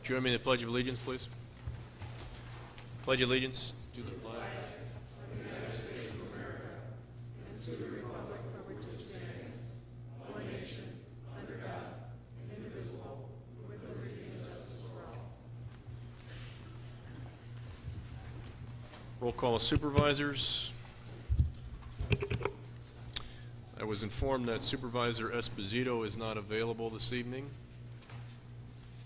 Join me in the Pledge of Allegiance, please. Pledge allegiance to the flag. Roll call of supervisors. I was informed that Supervisor Esposito is not available this evening.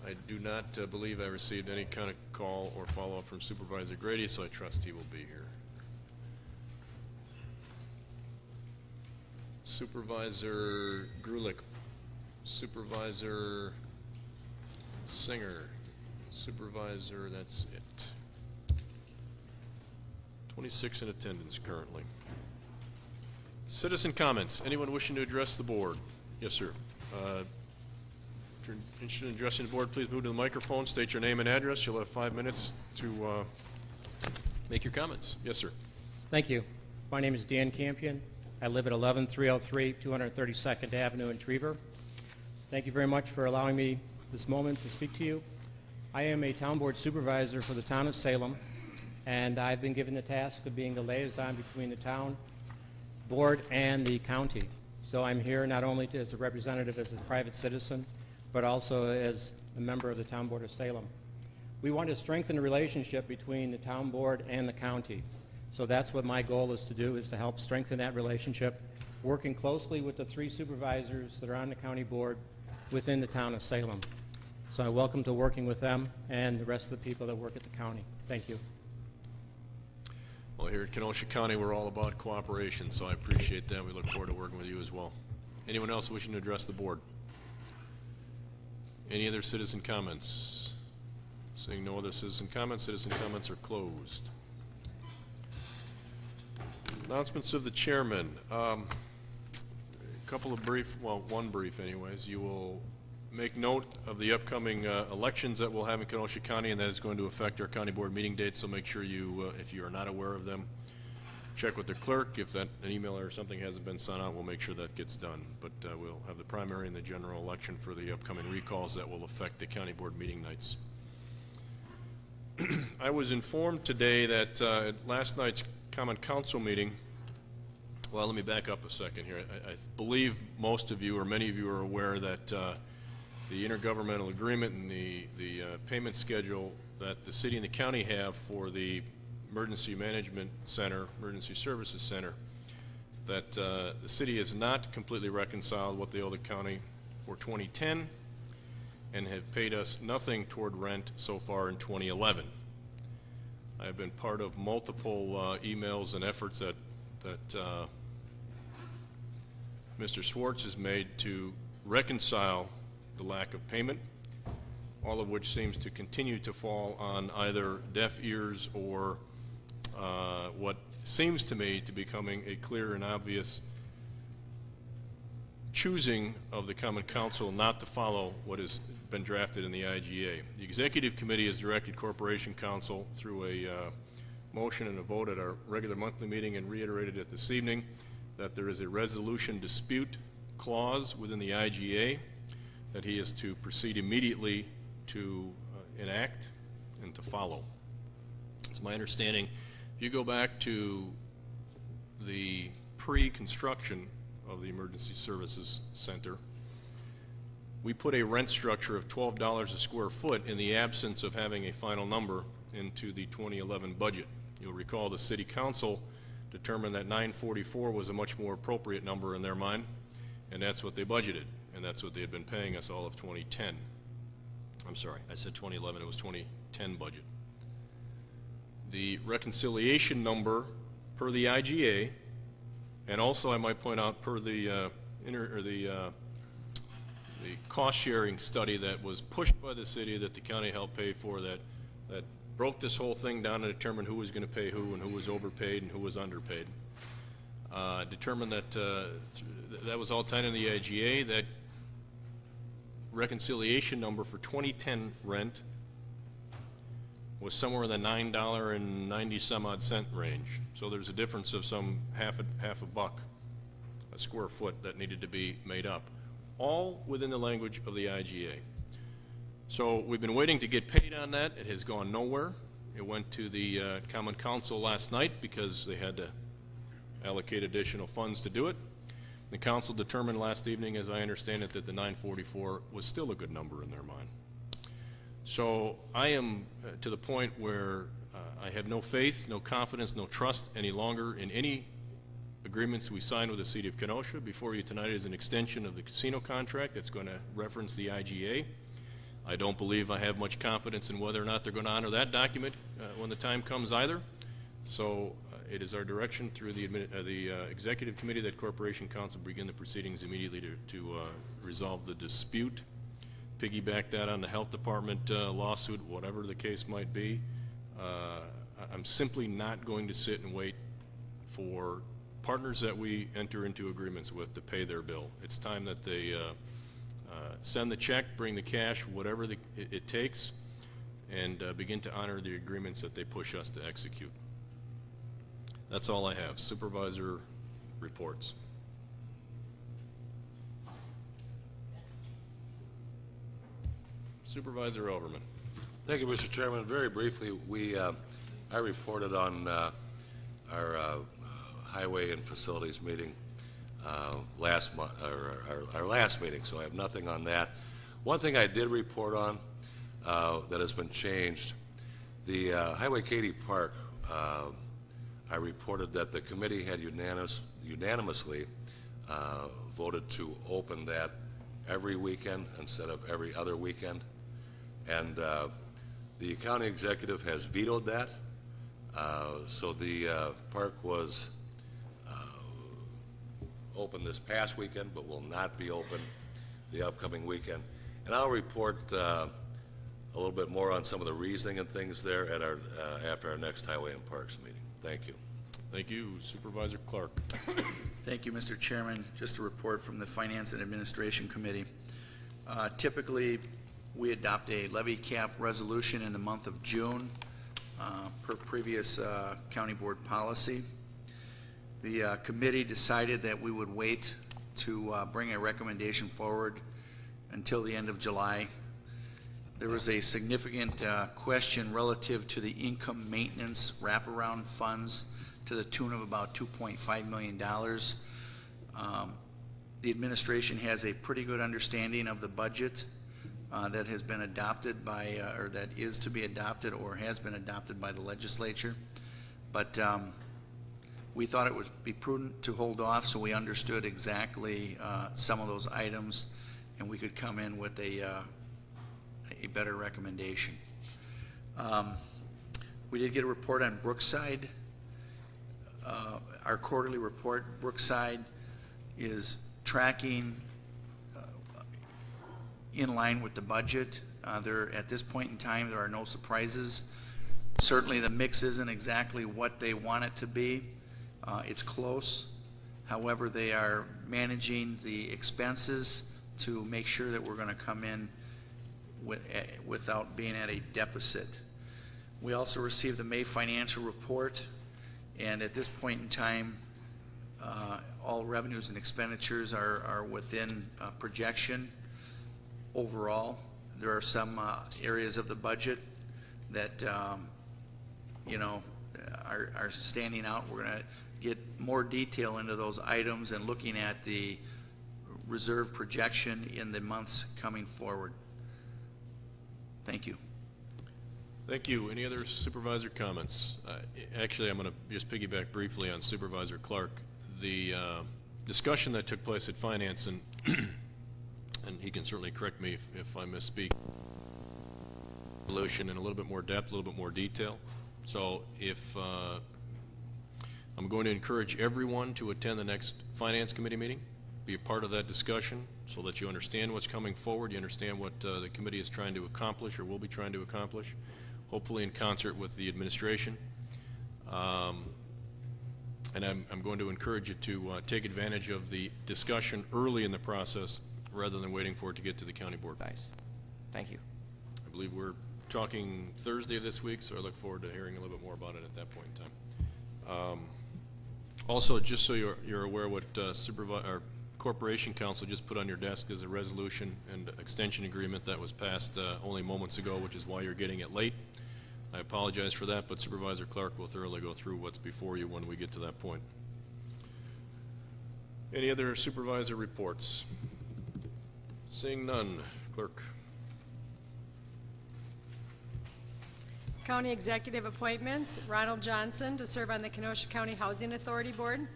I do not believe I received any kind of call or follow-up from Supervisor Grady, so I trust he will be here. Supervisor Grulich, Supervisor Singer, Supervisor, that's it. 26 in attendance currently. Citizen comments. Anyone wishing to address the board? Yes, sir. If you're interested in addressing the board, please move to the microphone, state your name and address. You'll have 5 minutes to make your comments. Yes, sir. Thank you. My name is Dan Campion. I live at 11303 232nd Avenue in Trevor. Thank you very much for allowing me this moment to speak to you. I am a town board supervisor for the town of Salem, and I've been given the task of being the liaison between the town board and the county. So I'm here not only as a representative, as a private citizen, but also as a member of the town board of Salem. We want to strengthen the relationship between the town board and the county. So that's what my goal is to do, is to help strengthen that relationship, working closely with the 3 supervisors that are on the county board within the town of Salem. So I welcome to working with them and the rest of the people that work at the county. Thank you. Well, here at Kenosha County, we're all about cooperation, so I appreciate that. We look forward to working with you as well. Anyone else wishing to address the board? Any other citizen comments? Seeing no other citizen comments are closed. Announcements of the chairman. A couple of brief, well, one brief anyways. You will make note of the upcoming elections that we'll have in Kenosha County, and that is going to affect our county board meeting dates, so make sure you, if you are not aware of them, check with the clerk. If that an email or something hasn't been sent out, we'll make sure that gets done. But we'll have the primary and the general election for the upcoming recalls that will affect the county board meeting nights. I was informed today that at last night's Common Council meeting, well, let me back up a second here. I believe most of you, or many of you, are aware that the intergovernmental agreement and the payment schedule that the city and the county have for the Emergency Management Center, Emergency Services Center, that the city is not completely reconciled what they owe the county for 2010 and have paid us nothing toward rent so far in 2011. I have been part of multiple emails and efforts that Mr. Schwartz has made to reconcile the lack of payment, all of which seems to continue to fall on either deaf ears or what seems to me to becoming a clear and obvious choosing of the Common Council not to follow what has been drafted in the IGA. The Executive Committee has directed Corporation Council through a motion and a vote at our regular monthly meeting, and reiterated it this evening, that there is a resolution dispute clause within the IGA that he is to proceed immediately to enact and to follow. It's my understanding, if you go back to the pre-construction of the Emergency Services Center, we put a rent structure of $12 a square foot in the absence of having a final number into the 2011 budget. You'll recall the City Council determined that $944 was a much more appropriate number in their mind, and that's what they budgeted, and that's what they had been paying us all of 2010. I'm sorry, I said 2011, it was 2010 budget. The reconciliation number per the IGA, and also I might point out per the cost-sharing study that was pushed by the city that the county helped pay for, that broke this whole thing down and determined who was going to pay who and who was overpaid and who was underpaid. Determined that that was all tied in the IGA. That reconciliation number for 2010 rent was somewhere in the $9.90 some odd cent range. So there's a difference of some half a buck a square foot that needed to be made up, all within the language of the IGA. So we've been waiting to get paid on that. It has gone nowhere. It went to the Common Council last night because they had to allocate additional funds to do it. The council determined last evening, as I understand it, that the 944 was still a good number in their mind. So I am to the point where I have no faith, no confidence, no trust any longer in any agreements we signed with the City of Kenosha. Before you tonight is an extension of the casino contract that's going to reference the IGA. I don't believe I have much confidence in whether or not they're going to honor that document when the time comes either. So it is our direction through the Executive Committee that Corporation Council begin the proceedings immediately to resolve the dispute, piggyback that on the Health Department lawsuit, whatever the case might be. I'm simply not going to sit and wait for partners that we enter into agreements with to pay their bill. It's time that they send the check, bring the cash, whatever it takes, and begin to honor the agreements that they push us to execute. That's all I have. Supervisor reports. Supervisor Overman. Thank you, Mr. Chairman. Very briefly, I reported on our Highway and Facilities meeting last month, our last meeting, so I have nothing on that. One thing I did report on that has been changed, the Highway Katy Park, I reported that the committee had unanimously voted to open that every weekend instead of every other weekend, and the county executive has vetoed that, so the park was open this past weekend, but will not be open the upcoming weekend. And I'll report a little bit more on some of the reasoning and things there at our after our next Highway and Parks meeting. Thank you. Thank you. Supervisor Clark. Thank you, Mr. Chairman. Just a report from the Finance and Administration Committee. Typically, we adopt a levy cap resolution in the month of June per previous county board policy. The committee decided that we would wait to bring a recommendation forward until the end of July. There was a significant question relative to the income maintenance wraparound funds to the tune of about $2.5 million. The administration has a pretty good understanding of the budget that has been adopted by, or that is to be adopted or has been adopted by the legislature. But we thought it would be prudent to hold off so we understood exactly some of those items and we could come in with a better recommendation. We did get a report on Brookside. Our quarterly report, Brookside is tracking in line with the budget. At this point in time, there are no surprises. Certainly the mix isn't exactly what they want it to be. It's close. However, they are managing the expenses to make sure that we're going to come in without being at a deficit. We also received the May financial report, and at this point in time, all revenues and expenditures are within projection. Overall, there are some areas of the budget that are standing out. We're going to get more detail into those items and looking at the reserve projection in the months coming forward. Thank you. Thank you. Any other supervisor comments? Actually, I'm going to just piggyback briefly on Supervisor Clark. The discussion that took place at Finance, and and he can certainly correct me if I misspeak, resolution in a little bit more depth, a little bit more detail. So if I'm going to encourage everyone to attend the next Finance Committee meeting, be a part of that discussion so that you understand what's coming forward, you understand what the committee is trying to accomplish or will be trying to accomplish, hopefully in concert with the administration. And I'm going to encourage you to take advantage of the discussion early in the process rather than waiting for it to get to the county board. Nice. Thank you. I believe we're talking Thursday of this week, so I look forward to hearing a little bit more about it at that point in time. Also, just so you're aware what Corporation Council just put on your desk is a resolution and extension agreement that was passed only moments ago, which is why you're getting it late. I apologize for that, but Supervisor Clark will thoroughly go through what's before you when we get to that point. Any other supervisor reports? Seeing none, clerk. County Executive Appointments, Ronald Johnson to serve on the Kenosha County Housing Authority Board.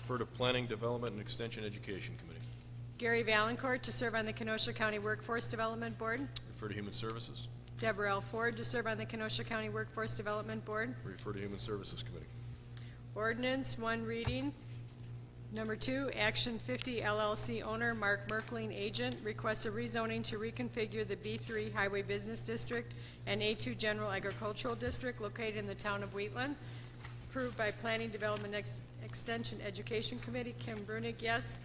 Refer to Planning, Development, and Extension Education Committee. Gary Valancourt to serve on the Kenosha County Workforce Development Board. Refer to Human Services. Deborah L. Ford to serve on the Kenosha County Workforce Development Board. Refer to Human Services Committee. Ordinance, one reading. Number 2, Action 50 LLC owner Mark Merkling agent requests a rezoning to reconfigure the B3 Highway Business District and A2 General Agricultural District located in the town of Wheatland. Approved by Planning Development Extension Education Committee. Kim Brunig, yes.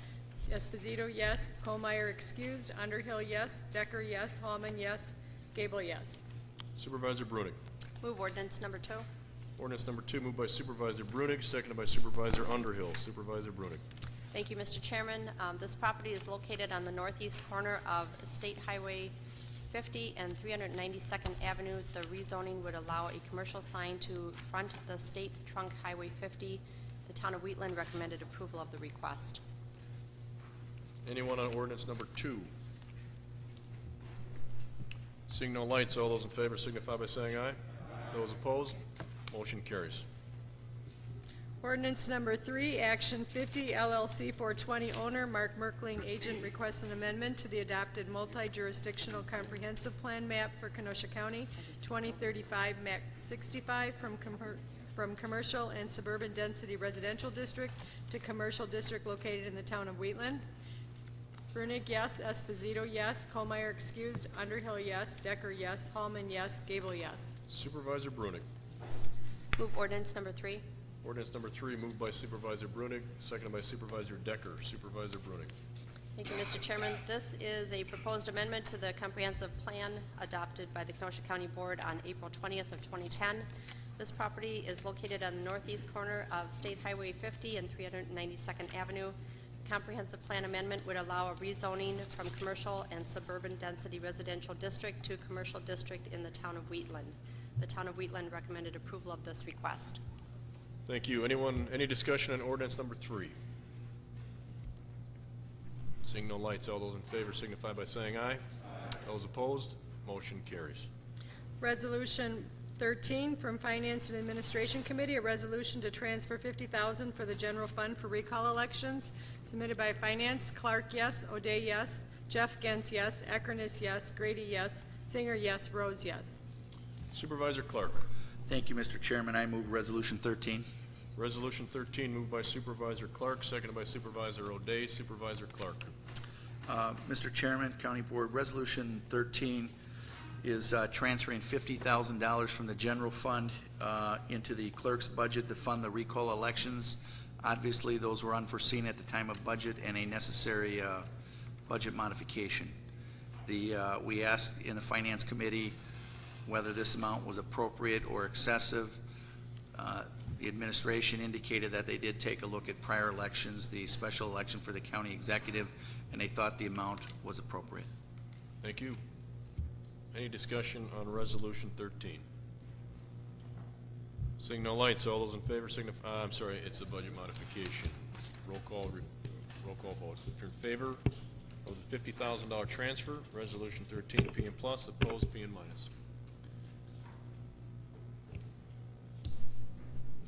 Esposito, yes. Colmeyer, excused. Underhill, yes. Decker, yes. Hallman, yes. Gable, yes. Supervisor Brunig. Move ordinance number 2. Ordinance number 2 moved by Supervisor Brunig, seconded by Supervisor Underhill. Supervisor Brunig. Thank you, Mr. Chairman. This property is located on the northeast corner of State Highway 50 and 392nd Avenue. The rezoning would allow a commercial sign to front the State Trunk Highway 50. The town of Wheatland recommended approval of the request. Anyone on ordinance number 2? Seeing no lights, all those in favor signify by saying aye. Those opposed, motion carries. Ordinance number 3, Action 50 LLC 420 owner Mark Merkling agent requests an amendment to the adopted multi-jurisdictional comprehensive plan map for Kenosha County 2035 map 65 from commercial and suburban density residential district to commercial district located in the town of Wheatland. Brunig, yes. Esposito, yes. Colmeyer, excused. Underhill, yes. Decker, yes. Hallman, yes. Gable, yes. Supervisor Brunig. Move ordinance number 3. Ordinance number 3 moved by Supervisor Brunig, seconded by Supervisor Decker. Supervisor Brunig. Thank you, Mr. Chairman. This is a proposed amendment to the comprehensive plan adopted by the Kenosha County Board on April 20th of 2010. This property is located on the northeast corner of State Highway 50 and 392nd Avenue. Comprehensive plan amendment would allow a rezoning from commercial and suburban density residential district to commercial district in the town of Wheatland. The town of Wheatland recommended approval of this request. Thank you. Any discussion on ordinance number 3? Seeing no lights, all those in favor signify by saying aye. Those opposed, motion carries. Resolution 13 from Finance and Administration Committee, a resolution to transfer $50,000 for the general fund for recall elections, submitted by Finance. Clark, yes. O'Day, yes. Jeff Gens, yes. Ekernis, yes. Grady, yes. Singer, yes. Rose, yes. Supervisor Clark. Thank you, Mr. Chairman. I move Resolution 13. Resolution 13 moved by Supervisor Clark, seconded by Supervisor O'Day. Supervisor Clark. Mr. Chairman, County Board, Resolution 13 is transferring $50,000 from the general fund into the clerk's budget to fund the recall elections. Obviously, those were unforeseen at the time of budget and a necessary budget modification. We asked in the Finance Committee whether this amount was appropriate or excessive. The administration indicated that they did take a look at prior elections, the special election for the county executive, and they thought the amount was appropriate. Thank you. Any discussion on Resolution 13? Seeing no lights, all those in favor signify, I'm sorry, it's a budget modification. Roll call vote. If you're in favor of the $50,000 transfer, Resolution 13, P and plus, opposed, P and minus.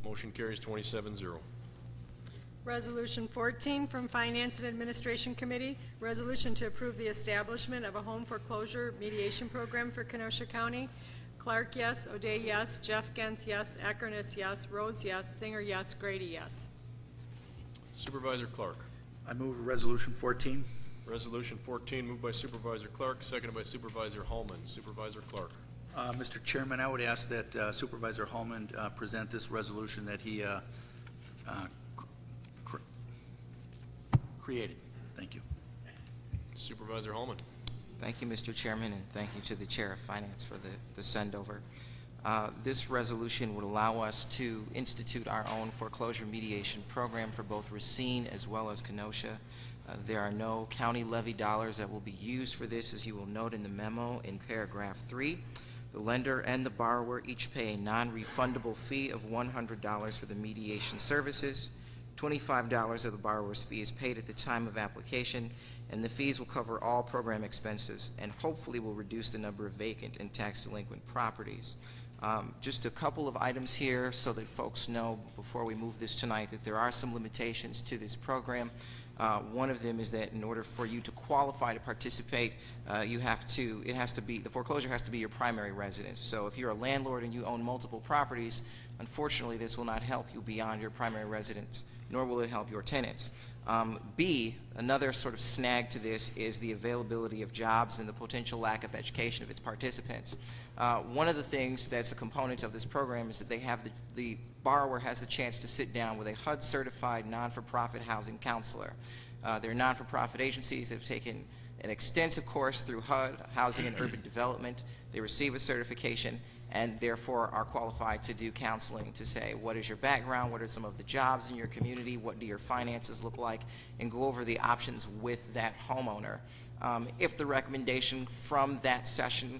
Motion carries 27-0. Resolution 14 from Finance and Administration Committee, resolution to approve the establishment of a home foreclosure mediation program for Kenosha County. Clark, yes. O'Day, yes. Jeff Gens, yes. Ekernis, yes. Rose, yes. Singer, yes. Grady, yes. Supervisor Clark. I move Resolution 14. Resolution 14 moved by Supervisor Clark, seconded by Supervisor Hallman. Supervisor Clark. Mr. Chairman, I would ask that Supervisor Hallman present this resolution that he created. Thank you. Supervisor Hallman. Thank you, Mr. Chairman, and thank you to the Chair of Finance for the send-over. This resolution would allow us to institute our own foreclosure mediation program for both Racine as well as Kenosha. There are no county levy dollars that will be used for this, as you will note in the memo in paragraph 3. The lender and the borrower each pay a non-refundable fee of $100 for the mediation services. $25 of the borrower's fee is paid at the time of application, and the fees will cover all program expenses and hopefully will reduce the number of vacant and tax delinquent properties. Just a couple of items here so that folks know before we move this tonight that there are some limitations to this program. One of them is that in order for you to qualify to participate, the foreclosure has to be your primary residence. So if you're a landlord and you own multiple properties, unfortunately this will not help you beyond your primary residence, nor will it help your tenants. B, another sort of snag to this is the availability of jobs and the potential lack of education of its participants. One of the things that's a component of this program is that they have the borrower has the chance to sit down with a HUD-certified non-for-profit housing counselor. There are non-for-profit agencies that have taken an extensive course through HUD, Housing and Urban Development. They receive a certification and therefore are qualified to do counseling to say, what is your background, what are some of the jobs in your community, what do your finances look like, and go over the options with that homeowner. If the recommendation from that session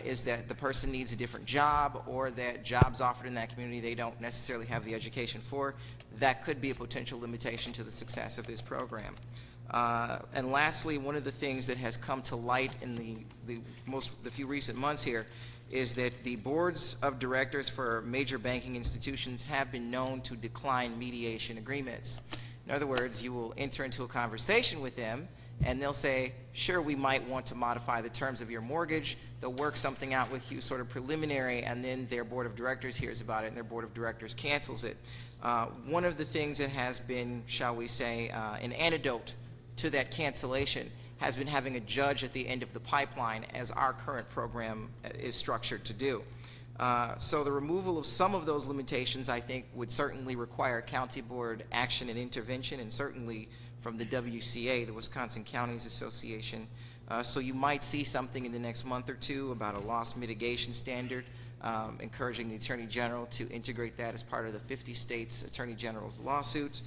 is that the person needs a different job or that jobs offered in that community they don't necessarily have the education for, that could be a potential limitation to the success of this program. And lastly, one of the things that has come to light in the few recent months here is that the boards of directors for major banking institutions have been known to decline mediation agreements. In other words, you will enter into a conversation with them and they'll say, sure, we might want to modify the terms of your mortgage. They'll work something out with you sort of preliminary, and then their board of directors hears about it and their board of directors cancels it. One of the things that has been, shall we say, an antidote to that cancellation has been having a judge at the end of the pipeline, as our current program is structured to do. So the removal of some of those limitations, I think, would certainly require county board action and intervention, and certainly from the WCA, the Wisconsin Counties Association. So you might see something in the next month or two about a loss mitigation standard, encouraging the Attorney General to integrate that as part of the 50 states Attorney General's lawsuit.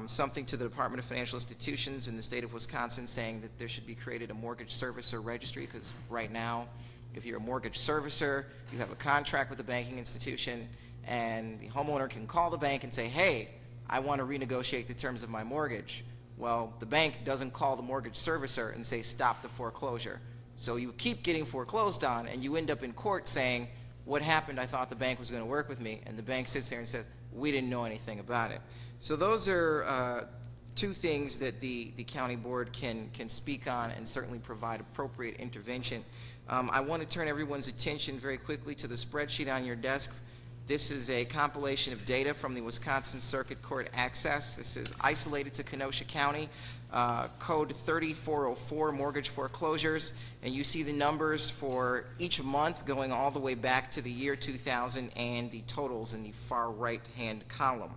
Something to the Department of Financial Institutions in the state of Wisconsin saying that there should be created a mortgage servicer registry, because right now, if you're a mortgage servicer, you have a contract with the banking institution, and the homeowner can call the bank and say, hey, I want to renegotiate the terms of my mortgage. Well, the bank doesn't call the mortgage servicer and say, stop the foreclosure. So you keep getting foreclosed on, and you end up in court saying, what happened? I thought the bank was going to work with me. And the bank sits there and says, we didn't know anything about it. So those are two things that the county board can speak on and certainly provide appropriate intervention. I want to turn everyone's attention very quickly to the spreadsheet on your desk. This is a compilation of data from the Wisconsin Circuit Court Access. This is isolated to Kenosha County, code 3404 mortgage foreclosures, and you see the numbers for each month going all the way back to the year 2000 and the totals in the far right-hand column.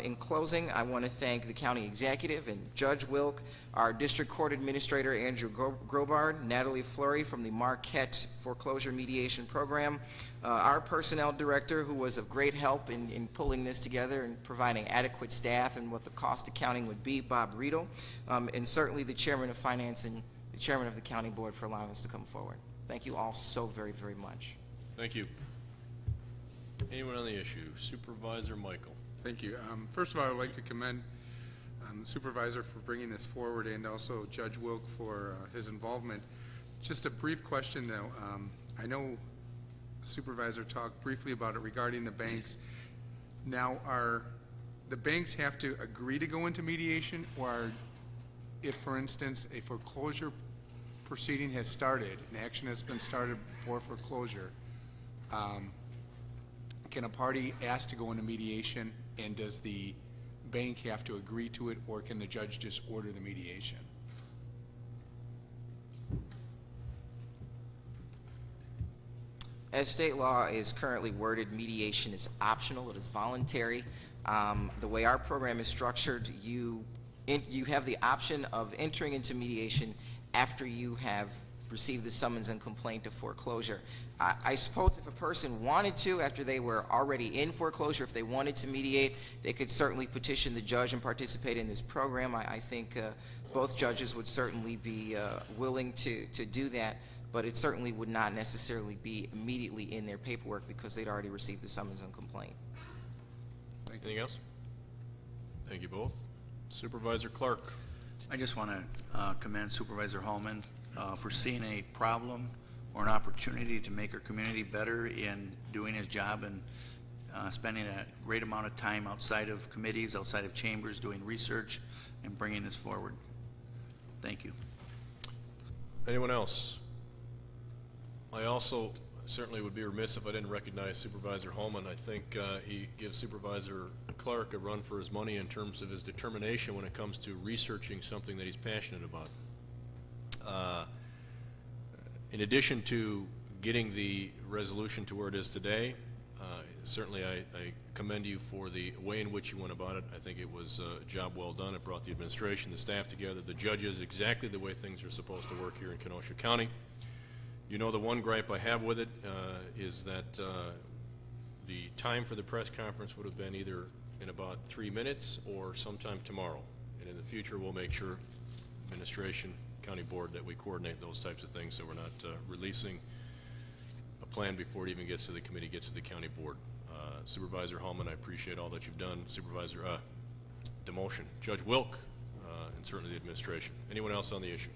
In closing, I want to thank the county executive and Judge Wilk, our district court administrator Andrew Grobard, Natalie Fleury from the Marquette Foreclosure Mediation Program, our personnel director who was of great help in pulling this together and providing adequate staff and what the cost accounting would be, Bob Riedel, and certainly the chairman of finance and the chairman of the county board for allowing us to come forward. Thank you all so very, very much. Thank you. Anyone on the issue? Supervisor Michael. Thank you. First of all, I would like to commend the supervisor for bringing this forward, and also Judge Wilk for his involvement. Just a brief question, though. I know the supervisor talked briefly about it regarding the banks. Now, are the banks have to agree to go into mediation, or if, for instance, a foreclosure proceeding has started, an action has been started for foreclosure, can a party ask to go into mediation, and does the bank have to agree to it, or can the judge just order the mediation? As state law is currently worded, mediation is optional. It is voluntary. The way our program is structured, you have the option of entering into mediation after you have received the summons and complaint of foreclosure. I suppose if a person wanted to, after they were already in foreclosure, if they wanted to mediate, they could certainly petition the judge and participate in this program. I think both judges would certainly be willing to do that, but it certainly would not necessarily be immediately in their paperwork because they'd already received the summons and complaint. Anything else? Thank you both. Supervisor Clark. I just want to commend Supervisor Hallman for seeing a problem or an opportunity to make our community better in doing his job and spending a great amount of time outside of committees, outside of chambers, doing research and bringing this forward. Thank you. Anyone else? I also certainly would be remiss if I didn't recognize Supervisor Holman. I think he gives Supervisor Clark a run for his money in terms of his determination when it comes to researching something that he's passionate about. In addition to getting the resolution to where it is today, certainly I commend you for the way in which you went about it. I think it was a job well done. It brought the administration, the staff together, the judges, exactly the way things are supposed to work here in Kenosha County. You know, the one gripe I have with it is that the time for the press conference would have been either in about 3 minutes or sometime tomorrow. And in the future, we'll make sure, administration, county board, that we coordinate those types of things so we're not releasing a plan before it even gets to the committee, gets to the county board. Supervisor Hallman, I appreciate all that you've done. Supervisor demotion. Judge Wilk, and certainly the administration. Anyone else on the issue?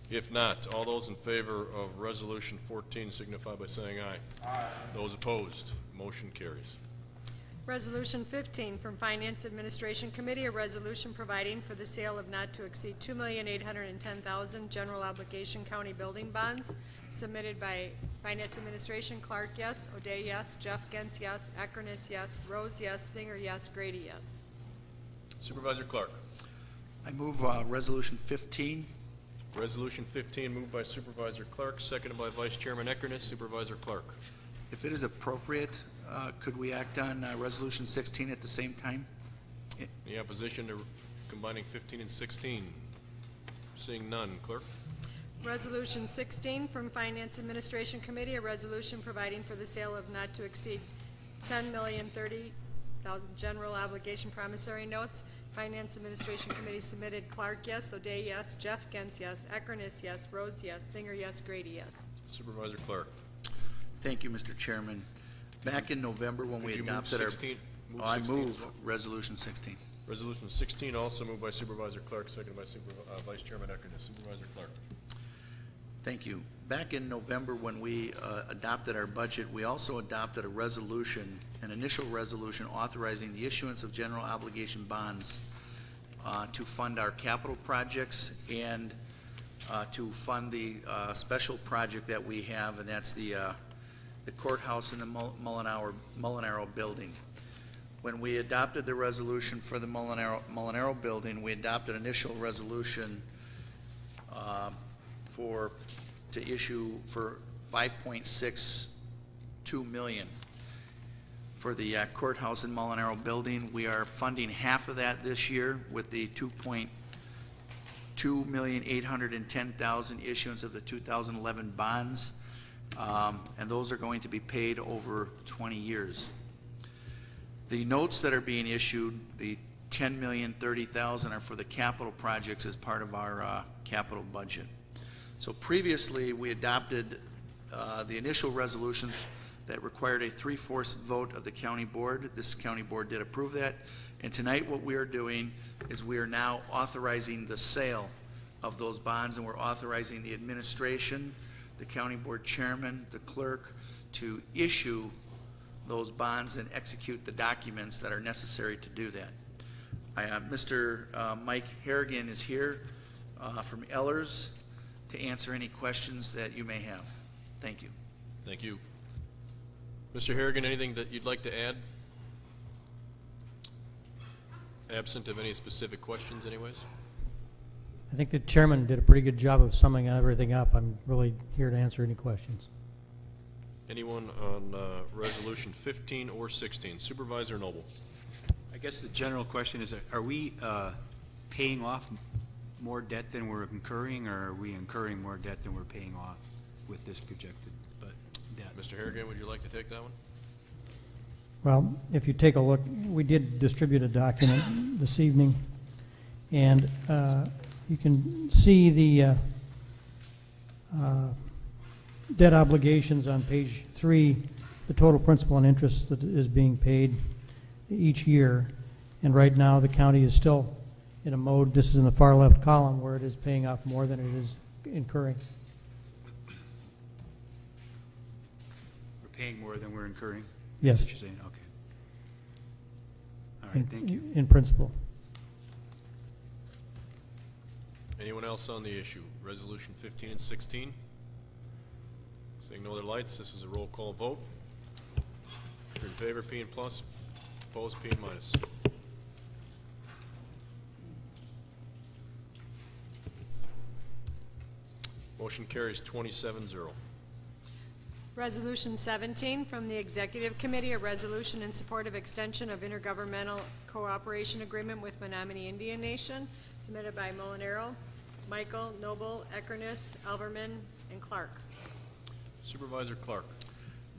If not, all those in favor of Resolution 14 signify by saying aye. Aye. Those opposed, motion carries. Resolution 15 from Finance Administration Committee, a resolution providing for the sale of not to exceed $2,810,000 general obligation county building bonds, submitted by Finance Administration. Clark, yes. O'Day, yes. Jeff Gens, yes. Eckerness, yes. Rose, yes. Singer, yes. Grady, yes. Supervisor Clark. I move Resolution 15. Resolution 15 moved by Supervisor Clark, seconded by Vice Chairman Eckerness. Supervisor Clark. If it is appropriate, could we act on Resolution 16 at the same time? Any opposition to combining 15 and 16? Seeing none. Clerk. Resolution 16 from Finance Administration Committee, a resolution providing for the sale of not to exceed $10,030,000 general obligation promissory notes. Finance Administration Committee submitted. Clark, yes. O'Day, yes. Jeff Gens, yes. Eckerness, yes. Rose, yes. Singer, yes. Grady, yes. Supervisor Clark. Thank you, Mr. Chairman. Back in November when we adopted our... I move Resolution 16. Resolution 16 also moved by Supervisor Clark, seconded by Vice Chairman Eckerness. Supervisor Clark. Thank you. Back in November when we adopted our budget, we also adopted a resolution, an initial resolution authorizing the issuance of general obligation bonds to fund our capital projects and to fund the special project that we have, and that's the courthouse in the Molinaro building. When we adopted the resolution for the Molinaro building, we adopted an initial resolution to issue for $5.62 million for the courthouse in Molinaro building. We are funding half of that this year with the $2,810,000 issuance of the 2011 bonds, and those are going to be paid over 20 years. The notes that are being issued, the $10,030,000, are for the capital projects as part of our capital budget. So previously, we adopted the initial resolutions that required a 3/4 vote of the county board. This county board did approve that. And tonight what we are doing is we are now authorizing the sale of those bonds, and we're authorizing the administration, the county board chairman, the clerk, to issue those bonds and execute the documents that are necessary to do that. Mr. Mike Harrigan is here from Ellers to answer any questions that you may have. Thank you. Thank you. Mr. Harrigan, anything that you'd like to add? Absent of any specific questions, anyways? I think the chairman did a pretty good job of summing everything up. I'm really here to answer any questions. Anyone on Resolution 15 or 16? Supervisor Noble. I guess the general question is, are we paying off more debt than we're incurring, or are we incurring more debt than we're paying off with this projected debt? Mr. Harrigan, would you like to take that one? Well, if you take a look, we did distribute a document this evening, and you can see the debt obligations on page 3, the total principal and interest that is being paid each year. And right now, the county is still in a mode, this is in the far left column, where it is paying off more than it is incurring. We're paying more than we're incurring? Yes. That's what you're saying? Okay. All right, thank you. In principle. Anyone else on the issue? Resolution 15 and 16? Seeing no other lights, this is a roll call vote. If you're in favor, P and plus. Opposed, P and minus. Motion carries 27-0. Resolution 17 from the Executive Committee, a resolution in support of extension of intergovernmental cooperation agreement with Menominee Indian Nation, submitted by Molinaro, Michael, Noble, Eckerness, Alberman, and Clark. Supervisor Clark.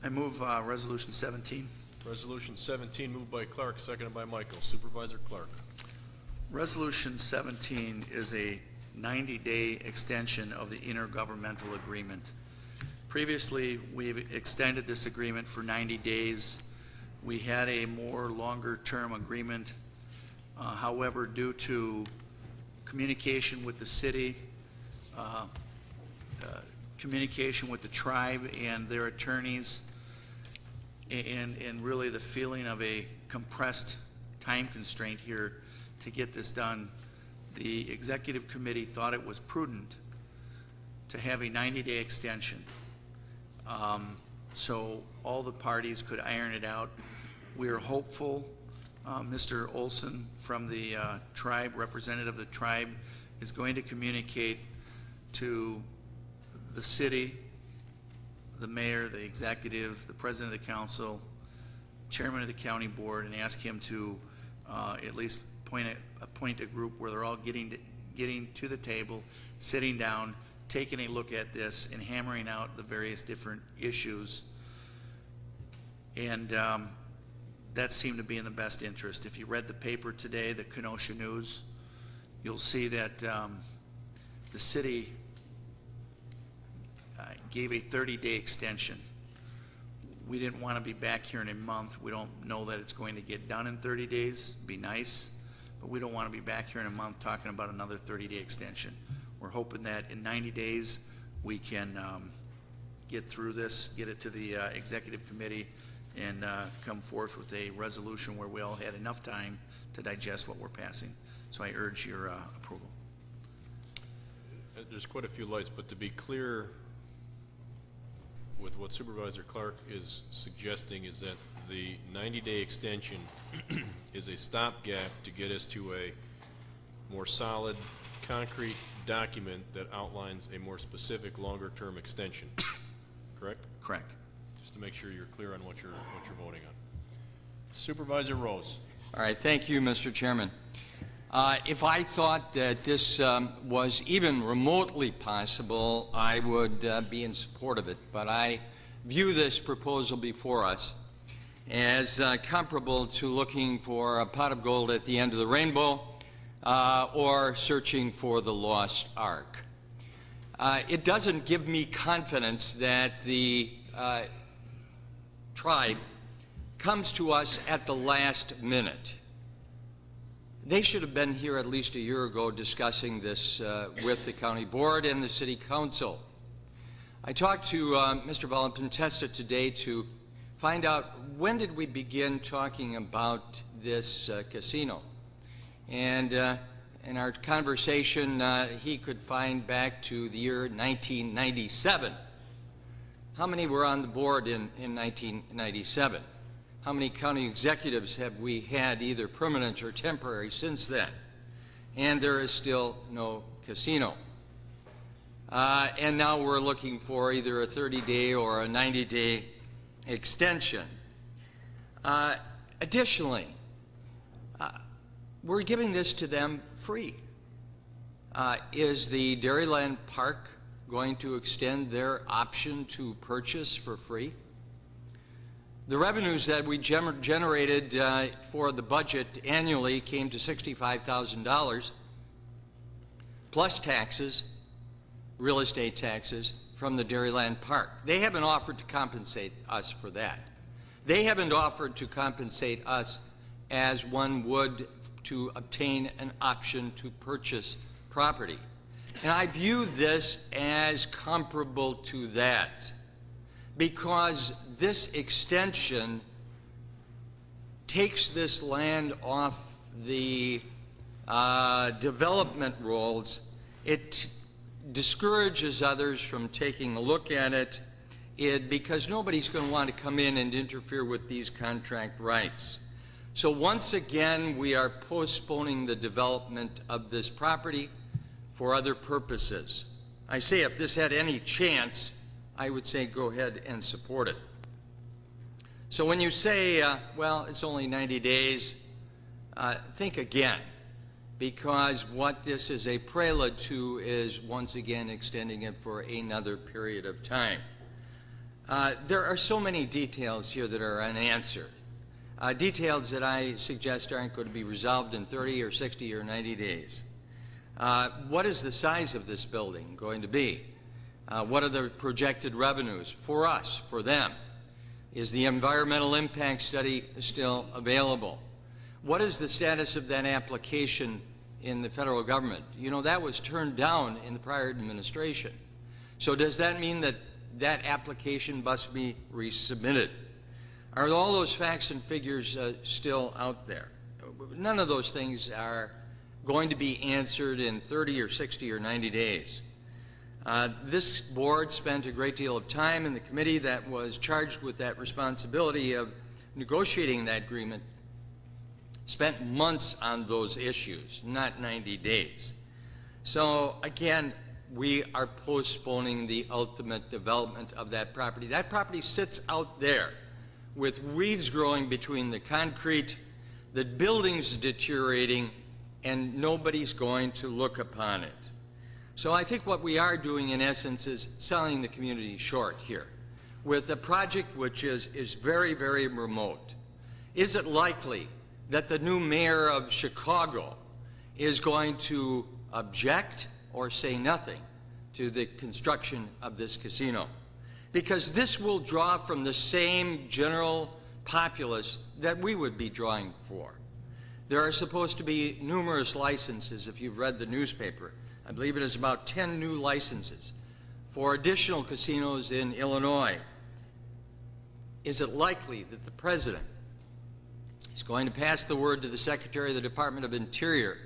I move Resolution 17. Resolution 17 moved by Clark, seconded by Michael. Supervisor Clark. Resolution 17 is a 90-day extension of the intergovernmental agreement. Previously, we've extended this agreement for 90 days. We had a more longer-term agreement. However, due to communication with the city, communication with the tribe and their attorneys, and really the feeling of a compressed time constraint here to get this done, the Executive Committee thought it was prudent to have a 90-day extension. So all the parties could iron it out. We are hopeful. Mr. Olson from the tribe, representative of the tribe, is going to communicate to the city, the mayor, the executive, the president of the council, chairman of the county board, and ask him to at least appoint a group where they're all getting to the table, sitting down, taking a look at this, and hammering out the various different issues. And that seemed to be in the best interest. If you read the paper today, the Kenosha News, you'll see that the city gave a 30-day extension. We didn't want to be back here in a month. We don't know that it's going to get done in 30 days. Be nice, but we don't want to be back here in a month talking about another 30-day extension. We're hoping that in 90 days we can get through this, get it to the Executive Committee, and come forth with a resolution where we all had enough time to digest what we're passing. So I urge your approval. There's quite a few lights, but to be clear with what Supervisor Clark is suggesting is that the 90-day extension is a stopgap to get us to a more solid, concrete document that outlines a more specific, longer-term extension. Correct? Correct. Just to make sure you're clear on what you're voting on. Supervisor Rose. All right, thank you, Mr. Chairman. If I thought that this was even remotely possible, I would be in support of it. But I view this proposal before us as comparable to looking for a pot of gold at the end of the rainbow or searching for the lost ark. It doesn't give me confidence that the tribe comes to us at the last minute. They should have been here at least a year ago discussing this with the county board and the city council. I talked to Mr. Valentintesta today to find out when did we begin talking about this casino. And in our conversation, he could find back to the year 1997. How many were on the board in 1997? How many county executives have we had, either permanent or temporary, since then? And there is still no casino. And now we're looking for either a 30-day or a 90-day extension. Additionally, we're giving this to them free. Is the Dairyland Park going to extend their option to purchase for free? The revenues that we generated for the budget annually came to $65,000 plus taxes, real estate taxes, from the Dairyland Park. They haven't offered to compensate us for that. They haven't offered to compensate us as one would to obtain an option to purchase property. And I view this as comparable to that, because this extension takes this land off the development rolls. It discourages others from taking a look at it, because nobody's going to want to come in and interfere with these contract rights. So once again, we are postponing the development of this property for other purposes. I say if this had any chance, I would say go ahead and support it. So when you say, well, it's only 90 days, think again, because what this is a prelude to is once again extending it for another period of time. There are so many details here that are unanswered. Details that I suggest aren't going to be resolved in 30 or 60 or 90 days. What is the size of this building going to be? What are the projected revenues for us, for them? Is the environmental impact study still available? What is the status of that application in the federal government? You know, that was turned down in the prior administration. So does that mean that that application must be resubmitted? Are all those facts and figures still out there? None of those things are going to be answered in 30 or 60 or 90 days. This board spent a great deal of time in the committee that was charged with that responsibility of negotiating that agreement, spent months on those issues, not 90 days. So again, we are postponing the ultimate development of that property. That property sits out there with weeds growing between the concrete, the buildings deteriorating, and nobody's going to look upon it. So I think what we are doing in essence is selling the community short here with a project which is very, very remote. Is it likely that the new mayor of Chicago is going to object or say nothing to the construction of this casino? Because this will draw from the same general populace that we would be drawing for. There are supposed to be numerous licenses, if you've read the newspaper. I believe it is about 10 new licenses for additional casinos in Illinois. Is it likely that the president is going to pass the word to the Secretary of the Department of Interior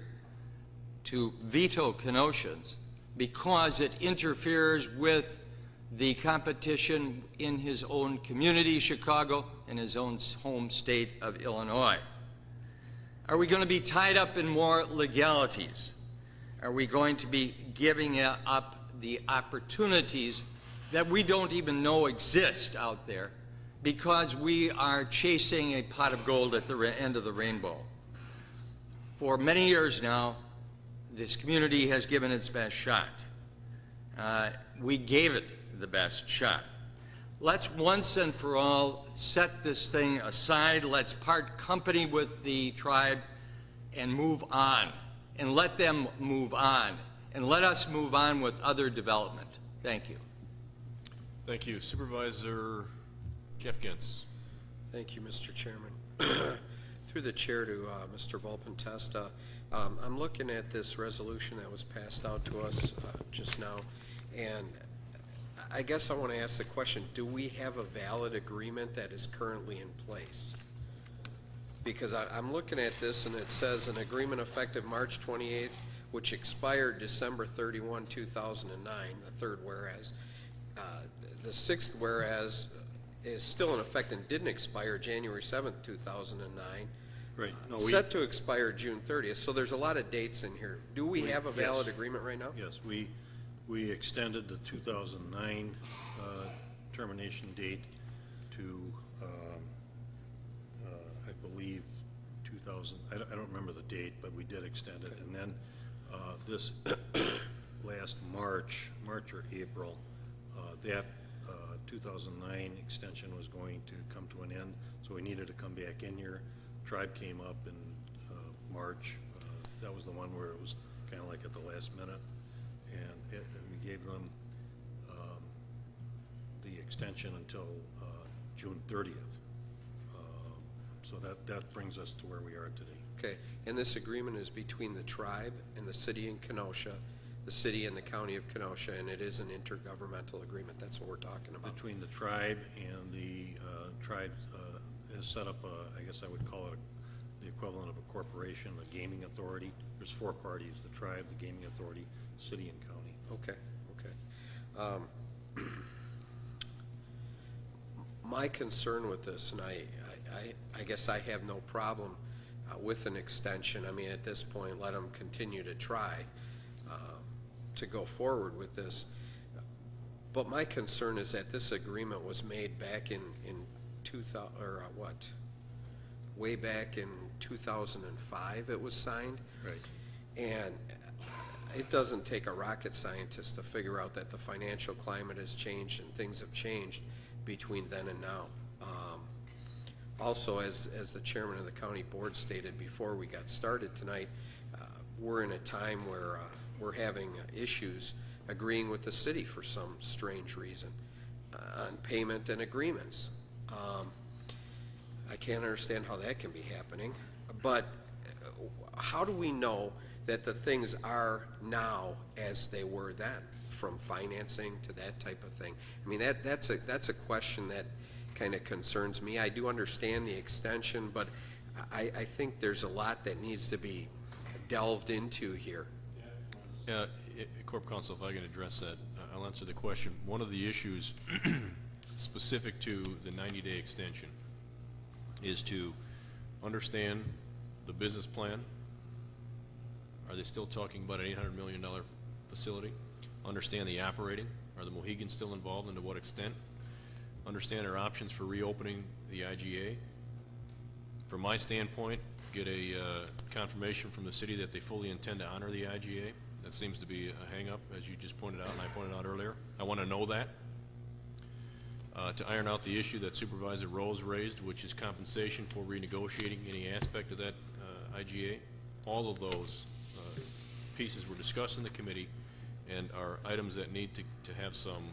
to veto Kenosha's because it interferes with the competition in his own community, Chicago, and his own home state of Illinois? Are we going to be tied up in more legalities? Are we going to be giving up the opportunities that we don't even know exist out there because we are chasing a pot of gold at the end of the rainbow? For many years now, this community has given its best shot. We gave it the best shot. Let's once and for all set this thing aside. Let's part company with the tribe and move on, and let them move on, and let us move on with other development. Thank you. Thank you. Supervisor Jeff Gintz. Thank you, Mr. Chairman. Through the chair to Mr. Volpentesta, I'm looking at this resolution that was passed out to us just now, and I guess I want to ask the question, do we have a valid agreement that is currently in place? Because I'm looking at this and it says an agreement effective March 28th, which expired December 31, 2009, the third whereas. The sixth whereas is still in effect and didn't expire January 7th, 2009. Right. No, Set to expire June 30th. So there's a lot of dates in here. Do we have a valid agreement right now? Yes, we extended the 2009 termination date to, I believe, 2000. I don't remember the date, but we did extend it. And then this last March or April, that 2009 extension was going to come to an end, so we needed to come back in here. Tribe came up in March. That was the one where it was kind of like at the last minute, and we gave them the extension until June 30th. So that brings us to where we are today. Okay, and this agreement is between the tribe and the city in Kenosha, the city and the county of Kenosha, and it is an intergovernmental agreement. That's what we're talking about. Between the tribe and the tribe has set up I guess I would call it the equivalent of a corporation, a gaming authority. There's 4 parties: the tribe, the gaming authority, city, and county. Okay, okay. My concern with this, and I guess I have no problem with an extension. I mean, at this point, let them continue to try to go forward with this. But my concern is that this agreement was made back in 2000, or what? Way back in 2005 it was signed. Right. And it doesn't take a rocket scientist to figure out that the financial climate has changed and things have changed between then and now. Also, as the chairman of the county board stated before we got started tonight, we're in a time where we're having issues agreeing with the city for some strange reason on payment and agreements. I can't understand how that can be happening, but how do we know that the things are now as they were then, from financing to that type of thing? I mean, that's a question that kind of concerns me. I do understand the extension, but I think there's a lot that needs to be delved into here. Corp Counsel, if I can address that, I'll answer the question. One of the issues specific to the 90-day extension is to understand the business plan. Are they still talking about an $800 million facility? Understand the operating. Are the Mohegans still involved, and to what extent? Understand our options for reopening the IGA. From my standpoint, get a confirmation from the city that they fully intend to honor the IGA. That seems to be a hang-up, as you just pointed out and I pointed out earlier. I want to know that. To iron out the issue that Supervisor Rose raised, which is compensation for renegotiating any aspect of that IGA. All of those pieces were discussed in the committee and are items that need to have some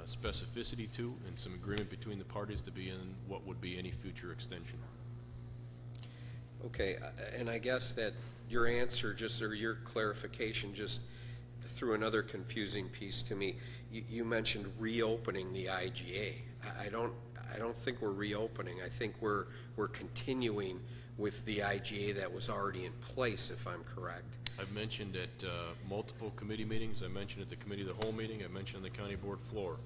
specificity to and some agreement between the parties to be in what would be any future extension. Okay, and I guess that your answer or your clarification just threw another confusing piece to me. You mentioned reopening the IGA. I don't think we're reopening. I think we're continuing with the IGA that was already in place, if I'm correct. I've mentioned at multiple committee meetings, I mentioned at the committee of the whole meeting, I mentioned on the county board floor,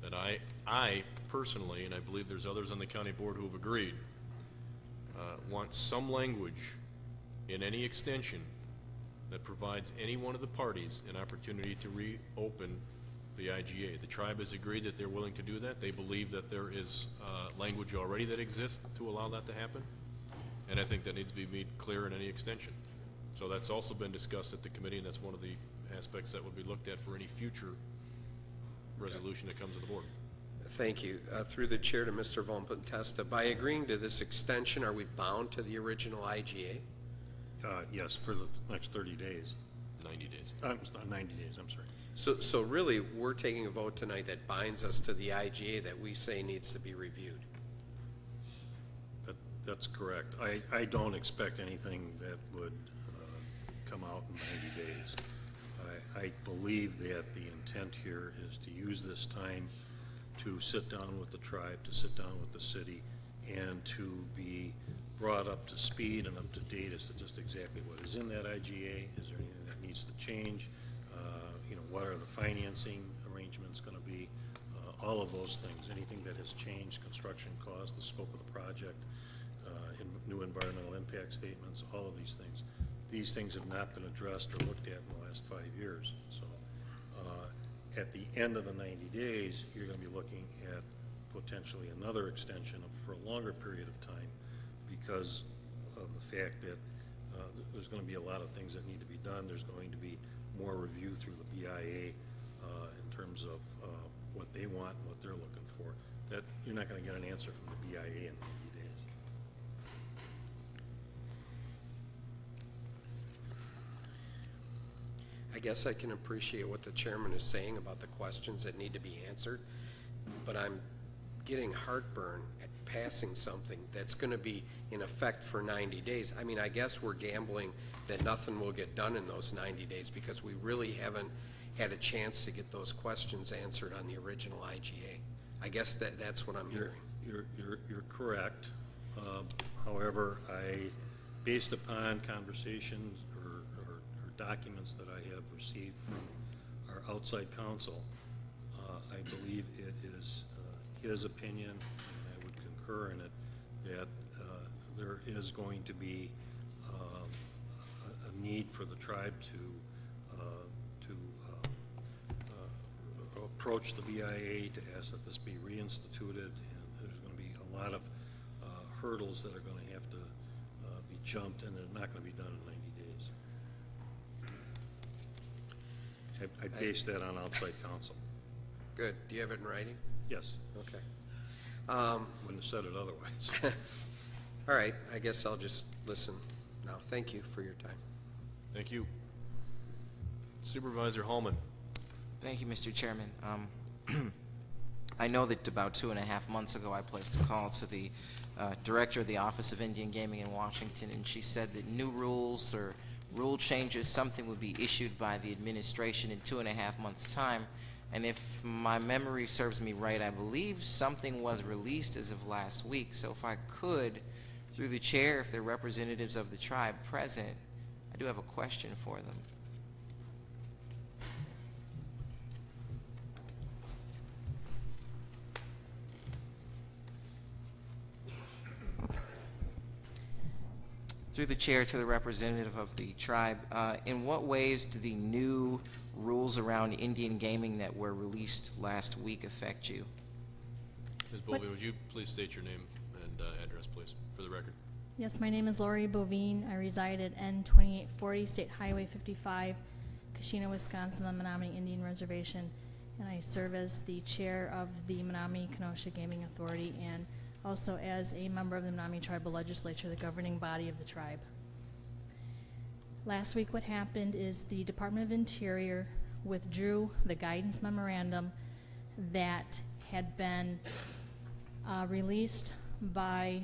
that I personally, and I believe there's others on the county board who have agreed, want some language in any extension that provides any one of the parties an opportunity to reopen the IGA. The tribe has agreed that they're willing to do that. They believe that there is language already that exists to allow that to happen, and I think that needs to be made clear in any extension. So that's also been discussed at the committee, and that's one of the aspects that would be looked at for any future resolution that comes to the board. Thank you. Through the chair to Mr. Von Testa, by agreeing to this extension, are we bound to the original IGA? Yes, for the next 30 days. 90 days. 90 days, I'm sorry. So really, we're taking a vote tonight that binds us to the IGA that we say needs to be reviewed. That's correct. I don't expect anything that would come out in 90 days. I believe that the intent here is to use this time to sit down with the tribe, to sit down with the city, and to be brought up to speed and up to date as to just exactly what is in that IGA. Is there anything that needs to change? What are the financing arrangements going to be? All of those things. Anything that has changed, construction costs, the scope of the project, new environmental impact statements, all of these things. These things have not been addressed or looked at in the last 5 years. So at the end of the 90 days, you're going to be looking at potentially another extension for a longer period of time because of the fact that there's going to be a lot of things that need to be done. There's going to be more review through the BIA in terms of what they want and what they're looking for. That you're not going to get an answer from the BIA in 90 days. I guess I can appreciate what the chairman is saying about the questions that need to be answered, but I'm getting heartburn at passing something that's going to be in effect for 90 days. I mean, I guess we're gambling that nothing will get done in those 90 days because we really haven't had a chance to get those questions answered on the original IGA. I guess that's what I'm hearing. You're correct. However, based upon conversations or documents that I have received from our outside counsel, I believe it is his opinion, and I would concur in it, that there is going to be a need for the tribe to approach the BIA to ask that this be reinstituted, and there's going to be a lot of hurdles that are going to have to be jumped, and they're not going to be done in 90 days. I based that on outside counsel. Good. Do you have it in writing? Yes. Okay. Wouldn't have said it otherwise. All right. I guess I'll just listen now. Thank you for your time. Thank you. Supervisor Holman. Thank you, Mr. Chairman. I know that about 2.5 months ago I placed a call to the director of the Office of Indian Gaming in Washington, and she said that new rules or rule changes, something would be issued by the administration in 2.5 months' time. And if my memory serves me right, I believe something was released as of last week. So if I could, through the chair, if there are representatives of the tribe present, I do have a question for them. Through the chair to the representative of the tribe, in what ways do the new rules around Indian gaming that were released last week affect you? Ms. Bovee, would you please state your name and address, please, for the record? Yes, my name is Lori Bovine. I reside at N2840 State Highway 55, Keshena, Wisconsin, on Menominee Indian Reservation, and I serve as the chair of the Menominee Kenosha Gaming Authority and also as a member of the Menominee Tribal Legislature, the governing body of the tribe. Last week what happened is the Department of Interior withdrew the guidance memorandum that had been released by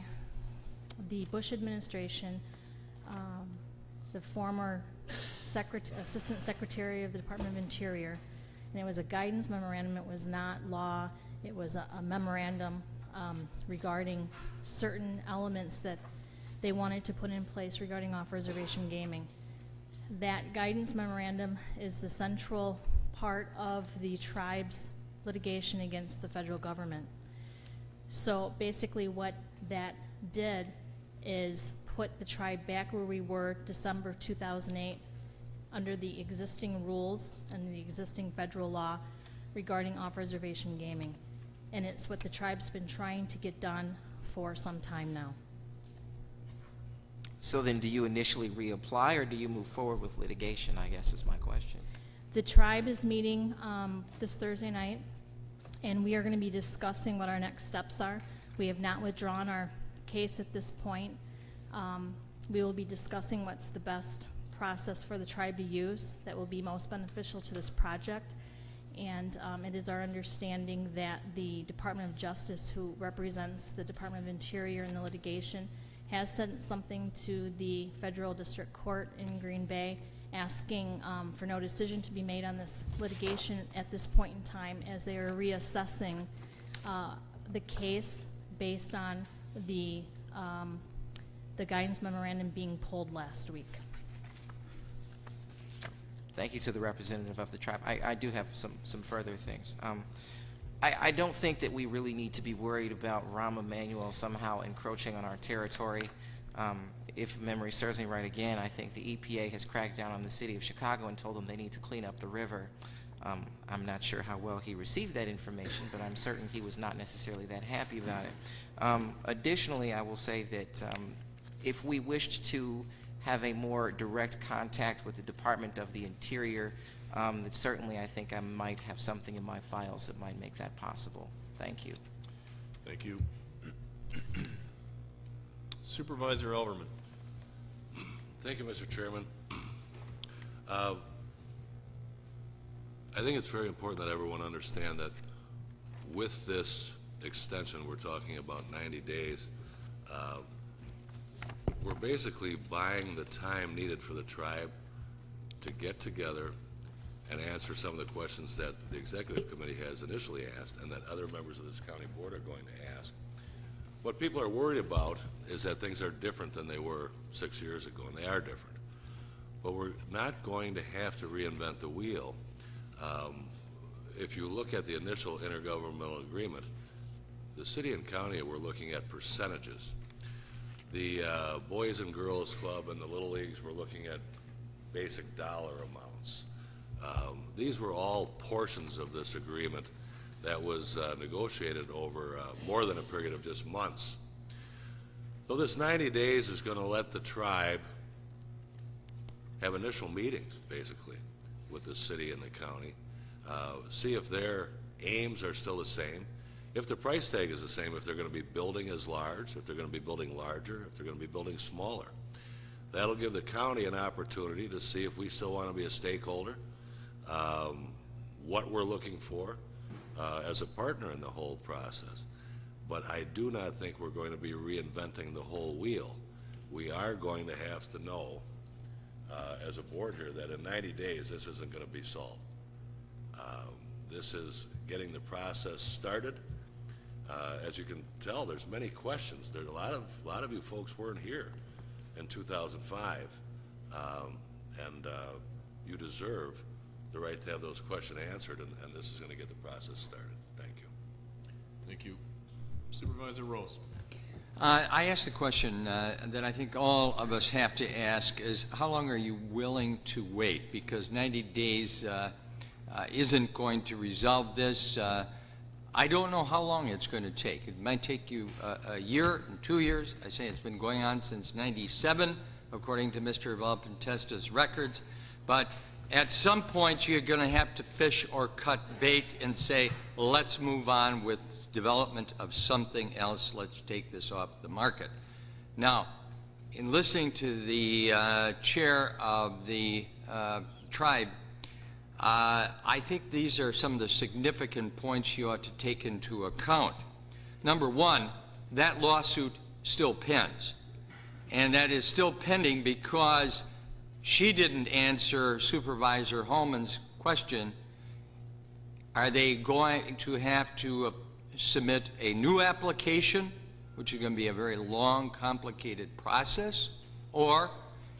the Bush administration, the former Assistant Secretary of the Department of Interior, and it was a guidance memorandum. It was not law. It was a memorandum regarding certain elements that they wanted to put in place regarding off-reservation gaming. That guidance memorandum is the central part of the tribe's litigation against the federal government. So basically what that did is put the tribe back where we were December 2008 under the existing rules and the existing federal law regarding off-reservation gaming. And it's what the tribe's been trying to get done for some time now. So then do you initially reapply or do you move forward with litigation, I guess is my question. The tribe is meeting this Thursday night, and we are going to be discussing what our next steps are. We have not withdrawn our case at this point. We will be discussing what's the best process for the tribe to use that will be most beneficial to this project. And it is our understanding that the Department of Justice, who represents the Department of Interior in the litigation, has sent something to the Federal District Court in Green Bay asking for no decision to be made on this litigation at this point in time, as they are reassessing the case based on the guidance memorandum being pulled last week. Thank you to the representative of the tribe. I do have some further things. I don't think that we really need to be worried about Rahm Emanuel somehow encroaching on our territory. If memory serves me right again, I think the EPA has cracked down on the city of Chicago and told them they need to clean up the river. I'm not sure how well he received that information, but I'm certain he was not necessarily that happy about it. Additionally, I will say that if we wished to have a more direct contact with the Department of the Interior, that certainly I think I might have something in my files that might make that possible. Thank you. Thank you. Supervisor Elverman. Thank you, Mr. Chairman. I think it's very important that everyone understand that with this extension, we're talking about 90 days, we're basically buying the time needed for the tribe to get together and answer some of the questions that the executive committee has initially asked and that other members of this county board are going to ask. What people are worried about is that things are different than they were 6 years ago, and they are different. But we're not going to have to reinvent the wheel. If you look at the initial intergovernmental agreement, the city and county were looking at percentages. The Boys and Girls Club and the Little Leagues were looking at basic dollar amounts. These were all portions of this agreement that was negotiated over more than a period of just months. So this 90 days is going to let the tribe have initial meetings, basically, with the city and the county, see if their aims are still the same, if the price tag is the same, if they're going to be building as large, if they're going to be building larger, if they're going to be building smaller. That'll give the county an opportunity to see if we still want to be a stakeholder, what we're looking for as a partner in the whole process. But I do not think we're going to be reinventing the whole wheel. We are going to have to know as a board here that in 90 days this isn't going to be solved. This is getting the process started. As you can tell, there's many questions. There's a lot of you folks weren't here in 2005, and you deserve the right to have those questions answered, and this is going to get the process started. Thank you. Thank you. Supervisor Rose. I asked the question that I think all of us have to ask is, how long are you willing to wait? Because 90 days isn't going to resolve this. I don't know how long it's going to take. It might take you a year and 2 years. I say it's been going on since 97, according to Mr. Valpentesta's records. But at some point, you're going to have to fish or cut bait and say, well, let's move on with development of something else. Let's take this off the market. Now, in listening to the chair of the tribe, I think these are some of the significant points you ought to take into account. Number one, that lawsuit still pends. And that is still pending because she didn't answer Supervisor Holman's question. Are they going to have to submit a new application, which is going to be a very long, complicated process? Or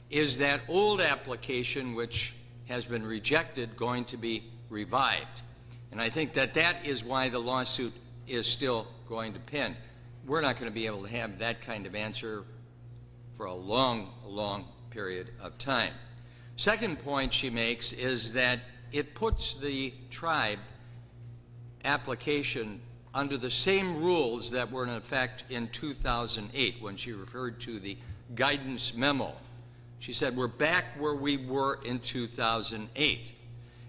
is that old application, which has been rejected, going to be revived? And I think that that is why the lawsuit is still going to pend. We're not going to be able to have that kind of answer for a long, long period of time. Second point she makes is that it puts the tribe application under the same rules that were in effect in 2008 when she referred to the guidance memo. She said, we're back where we were in 2008.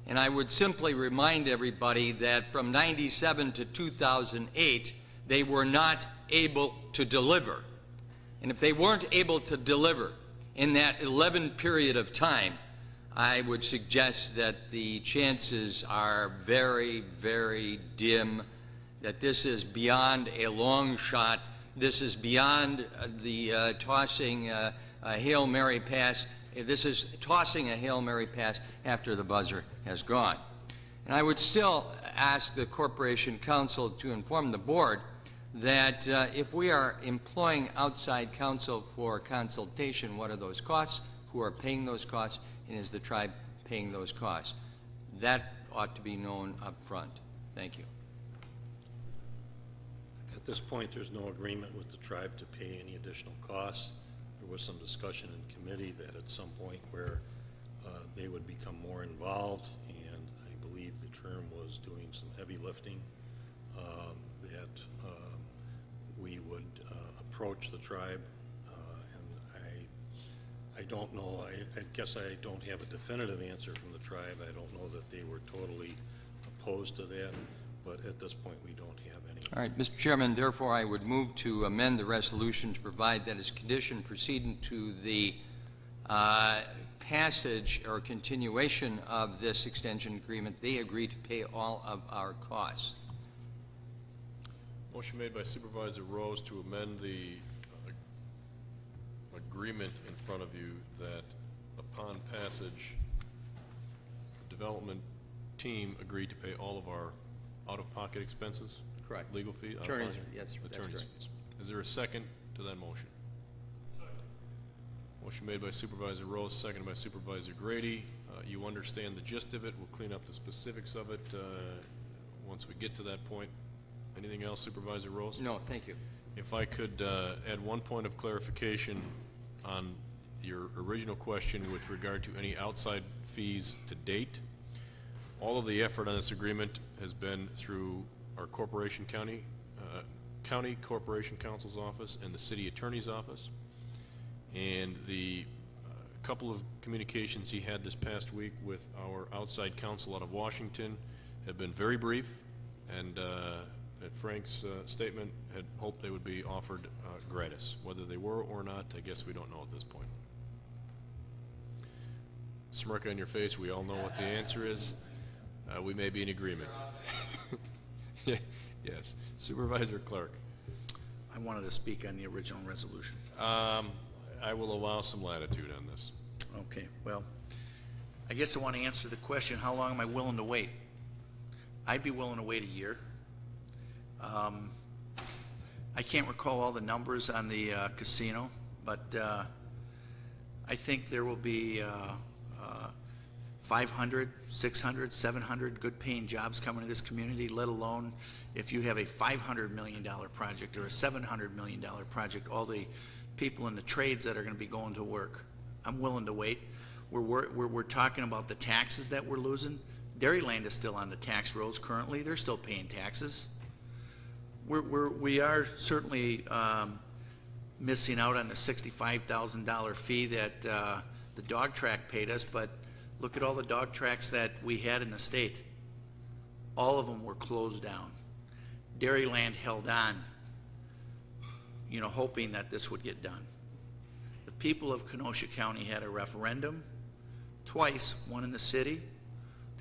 And I would simply remind everybody that from 97 to 2008, they were not able to deliver. And if they weren't able to deliver in that 11 period of time, I would suggest that the chances are very, very dim that this is beyond a long shot. This is beyond the tossing a Hail Mary pass. This is tossing a Hail Mary pass after the buzzer has gone. And I would still ask the Corporation Council to inform the board that if we are employing outside counsel for consultation, what are those costs, who are paying those costs, and is the tribe paying those costs? That ought to be known up front. Thank you. At this point, there's no agreement with the tribe to pay any additional costs. There was some discussion in committee that at some point where they would become more involved, and I believe the term was doing some heavy lifting, that we would approach the tribe, and I don't know. I guess I don't have a definitive answer from the tribe. I don't know that they were totally opposed to that, but at this point, we don't have any. All right, Mr. Chairman, therefore, I would move to amend the resolution to provide that as a condition proceeding to the passage or continuation of this extension agreement, they agree to pay all of our costs. Motion made by Supervisor Rose to amend the agreement in front of you that upon passage, the development team agreed to pay all of our out-of-pocket expenses? Correct. Legal fee? Attorney's, out-of-pocket? yes, that's Attorney's correct. fees. Is there a second to that motion? Motion made by Supervisor Rose, seconded by Supervisor Grady. You understand the gist of it. We'll clean up the specifics of it once we get to that point. Anything else, Supervisor Rose? No, thank you. If I could add one point of clarification on your original question with regard to any outside fees to date. All of the effort on this agreement has been through our Corporation County Corporation Counsel's office and the City Attorney's office. And the couple of communications he had this past week with our outside counsel out of Washington have been very brief, and at Frank's statement had hoped they would be offered gratis. Whether they were or not, I guess we don't know at this point. Smirk on your face, we all know what the answer is. We may be in agreement. Yes. Supervisor Clark. I wanted to speak on the original resolution. I will allow some latitude on this. Okay, well, I guess I want to answer the question, how long am I willing to wait? I'd be willing to wait a year. I can't recall all the numbers on the casino, but I think there will be 500, 600, 700 good-paying jobs coming to this community, let alone if you have a $500 million project or a $700 million project, all the people in the trades that are going to be going to work. I'm willing to wait. We're talking about the taxes that we're losing. Dairyland is still on the tax rolls currently. They're still paying taxes. We are certainly missing out on the $65,000 fee that the dog track paid us, but look at all the dog tracks that we had in the state. All of them were closed down. Dairyland held on, you know, hoping that this would get done. The people of Kenosha County had a referendum twice, one in the city.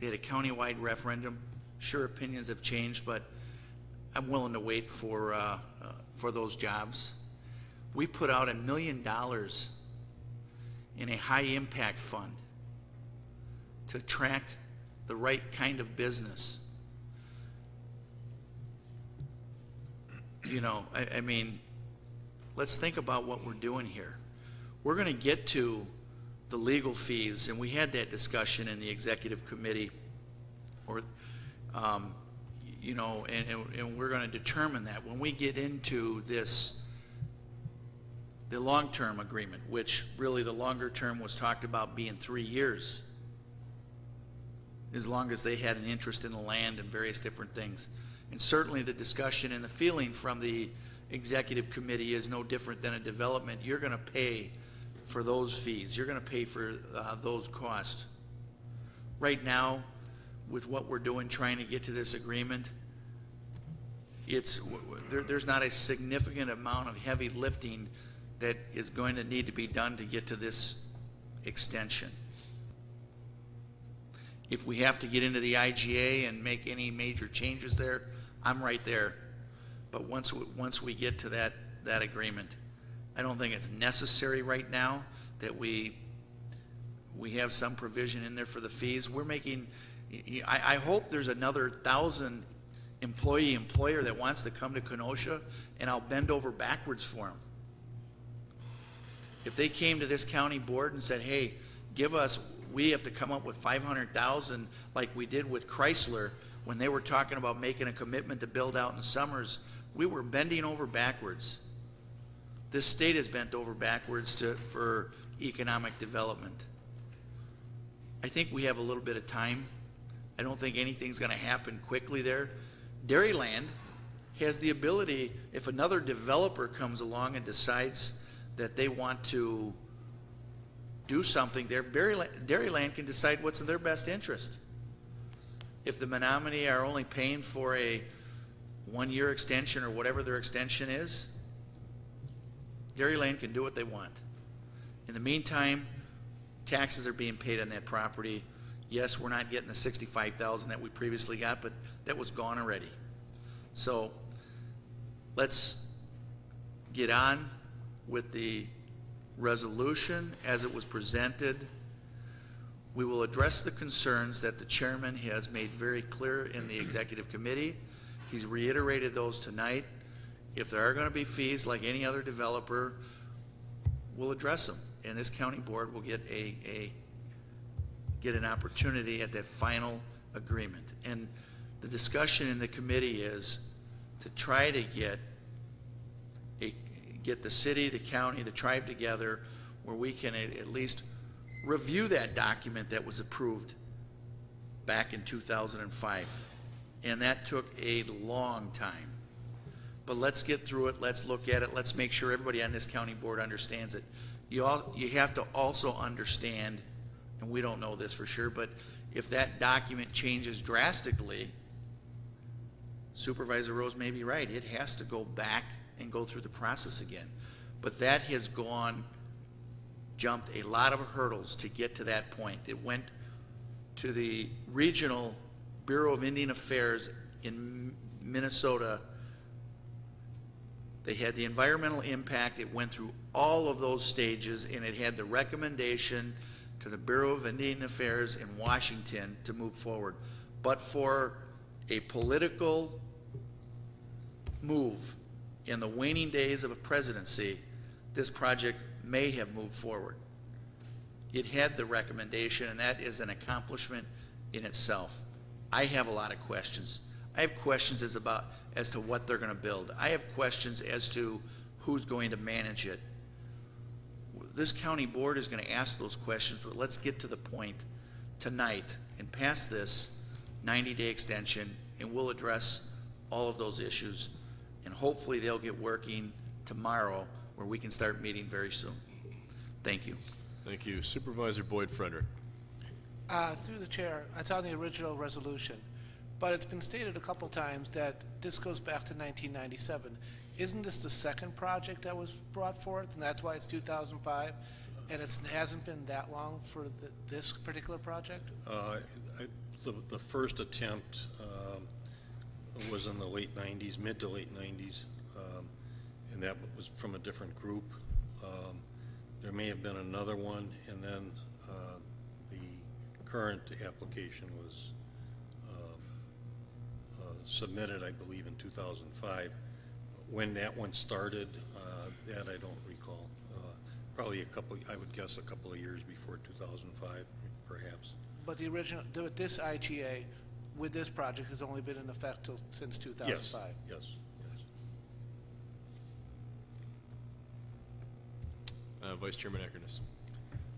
They had a countywide referendum. Sure, opinions have changed, but I'm willing to wait for those jobs. We put out $1 million in a high-impact fund to attract the right kind of business. You know, I mean, let's think about what we're doing here. We're going to get to the legal fees, and we had that discussion in the executive committee, or you know, and we're going to determine that when we get into this, the long-term agreement, which really the longer term was talked about being 3 years, as long as they had an interest in the land and various different things. And certainly the discussion and the feeling from the executive committee is no different than a development. You're going to pay for those fees. You're going to pay for those costs. Right now, with what we're doing trying to get to this agreement, there's not a significant amount of heavy lifting that is going to need to be done to get to this extension. If we have to get into the IGA and make any major changes there, I'm right there. But once we get to that agreement, I don't think it's necessary right now that we have some provision in there for the fees. We're making, I hope there's another 1,000 employer that wants to come to Kenosha, and I'll bend over backwards for them. If they came to this county board and said, hey, we have to come up with 500,000 like we did with Chrysler when they were talking about making a commitment to build out in Summers, we were bending over backwards. This state has bent over backwards for economic development. I think we have a little bit of time. I don't think anything's going to happen quickly there. Dairyland has the ability, if another developer comes along and decides that they want to do something there, Dairyland can decide what's in their best interest. If the Menominee are only paying for a 1-year extension or whatever their extension is, Dairyland can do what they want. In the meantime, taxes are being paid on that property. Yes, we're not getting the $65,000 that we previously got, but that was gone already. So let's get on with the resolution as it was presented. We will address the concerns that the chairman has made very clear in the executive committee. He's reiterated those tonight. If there are going to be fees like any other developer, we'll address them. And this county board will get an opportunity at that final agreement. And the discussion in the committee is to try to get the city, the county, the tribe together where we can at least review that document that was approved back in 2005. And that took a long time. But let's get through it. Let's look at it. Let's make sure everybody on this county board understands it. You have to also understand, and we don't know this for sure, but if that document changes drastically, Supervisor Rose may be right. It has to go back and go through the process again. But that has jumped a lot of hurdles to get to that point. It went to the Regional Bureau of Indian Affairs in Minnesota. They had the environmental impact. It went through all of those stages, and it had the recommendation to the Bureau of Indian Affairs in Washington to move forward. But for a political move in the waning days of a presidency, this project may have moved forward. It had the recommendation, and that is an accomplishment in itself. I have a lot of questions. I have questions as to what they're going to build. I have questions as to who's going to manage it. This county board is going to ask those questions, but let's get to the point tonight and pass this 90-day extension, and we'll address all of those issues. And hopefully they'll get working tomorrow where we can start meeting very soon. Thank you. Thank you. Supervisor Boyd Frederick. Through the chair, it's on the original resolution, but it's been stated a couple times that this goes back to 1997. Isn't this the second project that was brought forth, and that's why it's 2005, and it hasn't been that long for this particular project? The first attempt was in the late 90s, mid to late 90s, and that was from a different group. There may have been another one, and then the current application was submitted, I believe, in 2005. When that one started, that I don't recall. Probably I would guess a couple of years before 2005, perhaps. But the original, this IGA with this project has only been in effect since 2005? Yes. Vice Chairman Eckerness.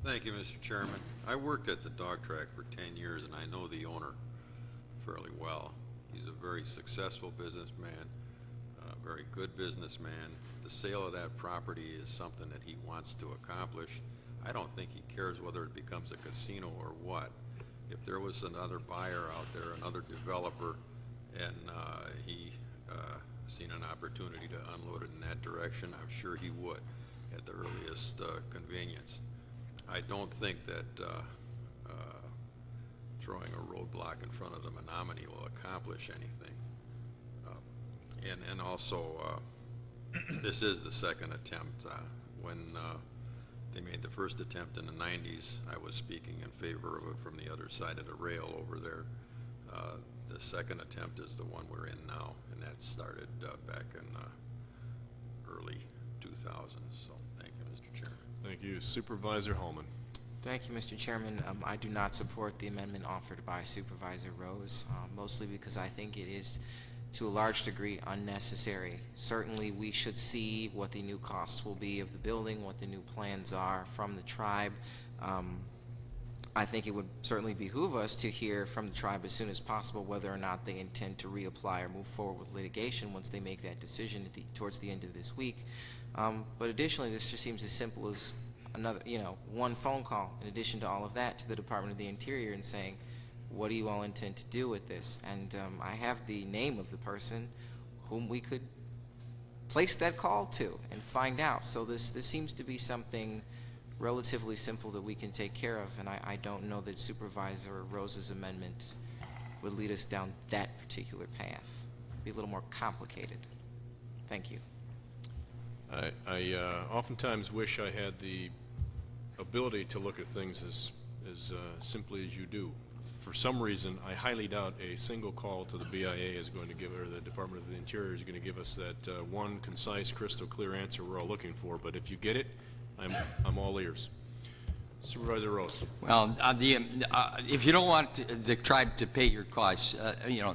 Thank you, Mr. Chairman. I worked at the dog track for 10 years, and I know the owner fairly well. He's a very successful businessman, a very good businessman. The sale of that property is something that he wants to accomplish. I don't think he cares whether it becomes a casino or what. If there was another buyer out there, another developer, and he seen an opportunity to unload it in that direction, I'm sure he would at the earliest convenience. I don't think that throwing a roadblock in front of the Menominee will accomplish anything. And also, this is the second attempt. When they made the first attempt in the 90s, I was speaking in favor of it from the other side of the rail over there. The second attempt is the one we're in now, and that started back in early 2000s. So thank you, Mr. Chairman. Thank you. Supervisor Holman. Thank you, Mr. Chairman. I do not support the amendment offered by Supervisor Rose, mostly because I think it is to a large degree unnecessary. Certainly we should see what the new costs will be of the building, what the new plans are from the tribe. I think it would certainly behoove us to hear from the tribe as soon as possible whether or not they intend to reapply or move forward with litigation once they make that decision towards the end of this week. But additionally, this just seems as simple as another, one phone call in addition to all of that to the Department of the Interior and saying, what do you all intend to do with this? And I have the name of the person whom we could place that call to and find out. So this seems to be something relatively simple that we can take care of, and I don't know that Supervisor Rose's amendment would lead us down that particular path. It'd be a little more complicated. Thank you. I oftentimes wish I had the ability to look at things as simply as you do. For some reason, I highly doubt a single call to the BIA is going to give, or the Department of the Interior is going to give us that one concise, crystal clear answer we're all looking for. But if you get it, I'm all ears. Supervisor Rose. Well, if you don't want the tribe to pay your costs,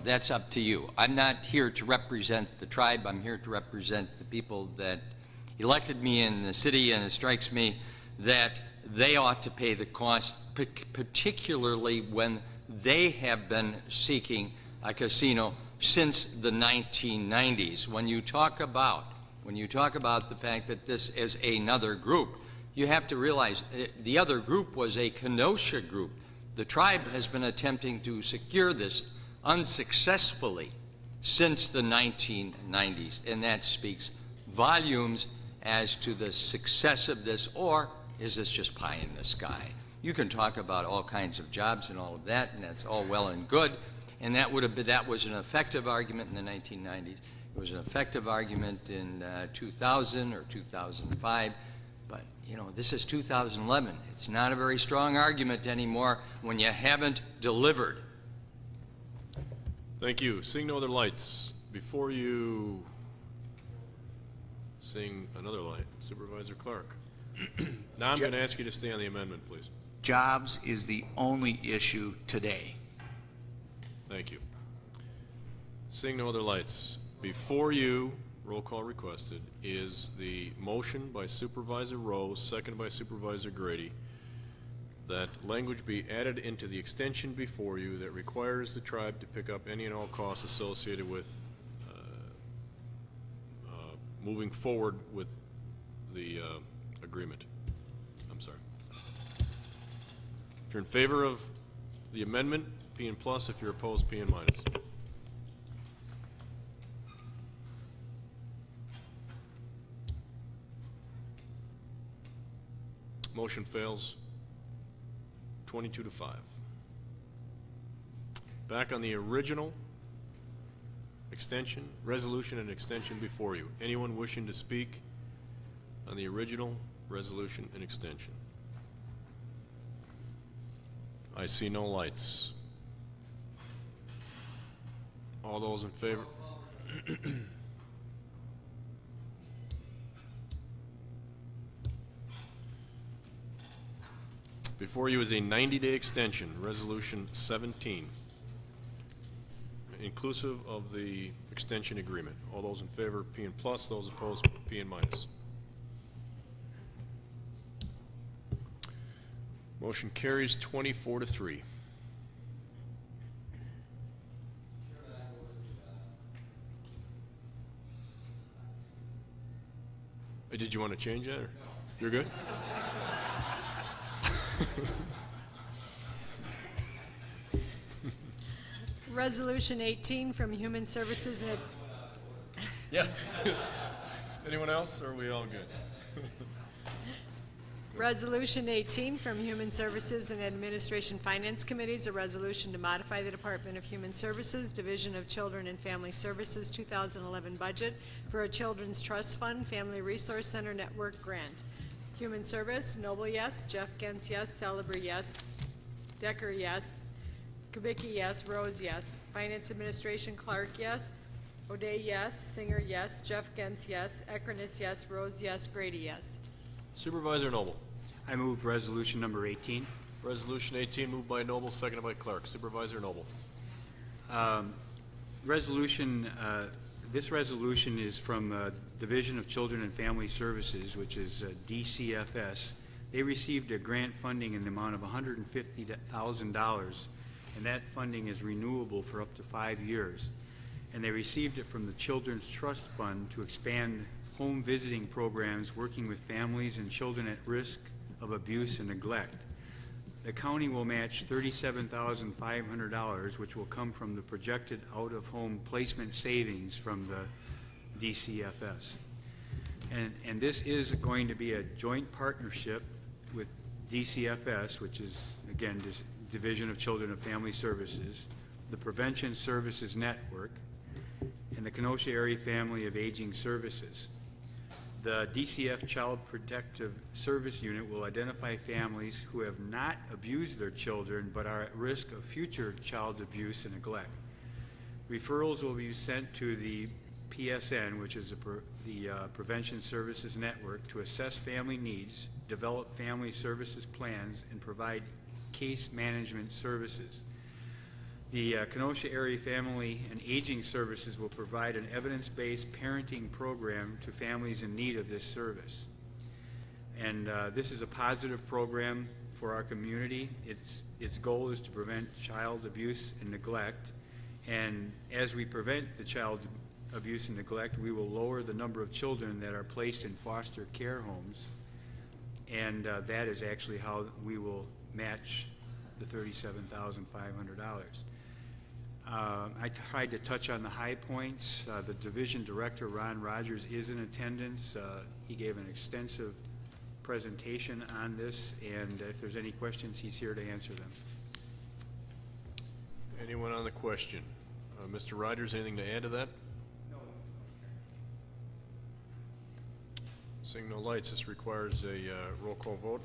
that's up to you. I'm not here to represent the tribe. I'm here to represent the people that elected me in the city, and it strikes me that they ought to pay the cost, particularly when they have been seeking a casino since the 1990s. When you talk about the fact that this is another group, you have to realize the other group was a Kenosha group. The tribe has been attempting to secure this unsuccessfully since the 1990s, and that speaks volumes as to the success of this, or is this just pie in the sky? You can talk about all kinds of jobs and all of that, and that's all well and good, and that was an effective argument in the 1990s. It was an effective argument in 2000 or 2005, but this is 2011. It's not a very strong argument anymore when you haven't delivered. Thank you. Seeing no other lights, before you seeing another light, Supervisor Clark. Now I'm going to ask you to stay on the amendment, please. Jobs is the only issue today. Thank you. Seeing no other lights, before you, roll call requested, is the motion by Supervisor Rose, second by Supervisor Grady, that language be added into the extension before you that requires the tribe to pick up any and all costs associated with moving forward with the agreement. I'm sorry. If you're in favor of the amendment, P and plus. If you're opposed, P and minus. Motion fails 22-5. Back on the original extension, resolution and extension before you. Anyone wishing to speak on the original resolution and extension? I see no lights. All those in favor? Before you is a 90-day extension, Resolution 17, inclusive of the extension agreement. All those in favor, P and plus. Those opposed, P and minus. Motion carries 24-3. Did you want to change that? Or? You're good? Resolution 18 from Human Services and... Yeah. Anyone else, or are we all good? Resolution 18 from Human Services and Administration Finance Committees, a resolution to modify the Department of Human Services, Division of Children and Family Services 2011 budget for a Children's Trust Fund Family Resource Center Network grant. Human Service, Noble, yes. Jeff Gens, yes. Celebre, yes. Decker, yes. Kubicki, yes. Rose, yes. Finance Administration, Clark, yes. O'Day, yes. Singer, yes. Jeff Gens, yes. Eckerness, yes. Rose, yes. Grady, yes. Supervisor Noble. I move resolution number 18. Resolution 18 moved by Noble, seconded by Clark. Supervisor Noble. This resolution is from Division of Children and Family Services, which is DCFS. They received a grant funding in the amount of $150,000, and that funding is renewable for up to 5 years. And they received it from the Children's Trust Fund to expand home visiting programs working with families and children at risk of abuse and neglect. The county will match $37,500, which will come from the projected out-of-home placement savings from the DCFS. And this is going to be a joint partnership with DCFS, which is, again, Division of Children and Family Services, the Prevention Services Network, and the Kenosha Area Family of Aging Services. The DCF Child Protective Service Unit will identify families who have not abused their children but are at risk of future child abuse and neglect. Referrals will be sent to the PSN, which is the Prevention Services Network, to assess family needs, develop family services plans, and provide case management services. The Kenosha Area Family and Aging Services will provide an evidence-based parenting program to families in need of this service. And this is a positive program for our community. Its goal is to prevent child abuse and neglect. And as we prevent the child abuse and neglect, we will lower the number of children that are placed in foster care homes. And that is actually how we will match the $37,500. I tried to touch on the high points. The division director, Ron Rogers, is in attendance. He gave an extensive presentation on this, and if there's any questions, he's here to answer them. Anyone on the question? Mr. Rogers, anything to add to that? No. Seeing no lights, this requires a roll call vote.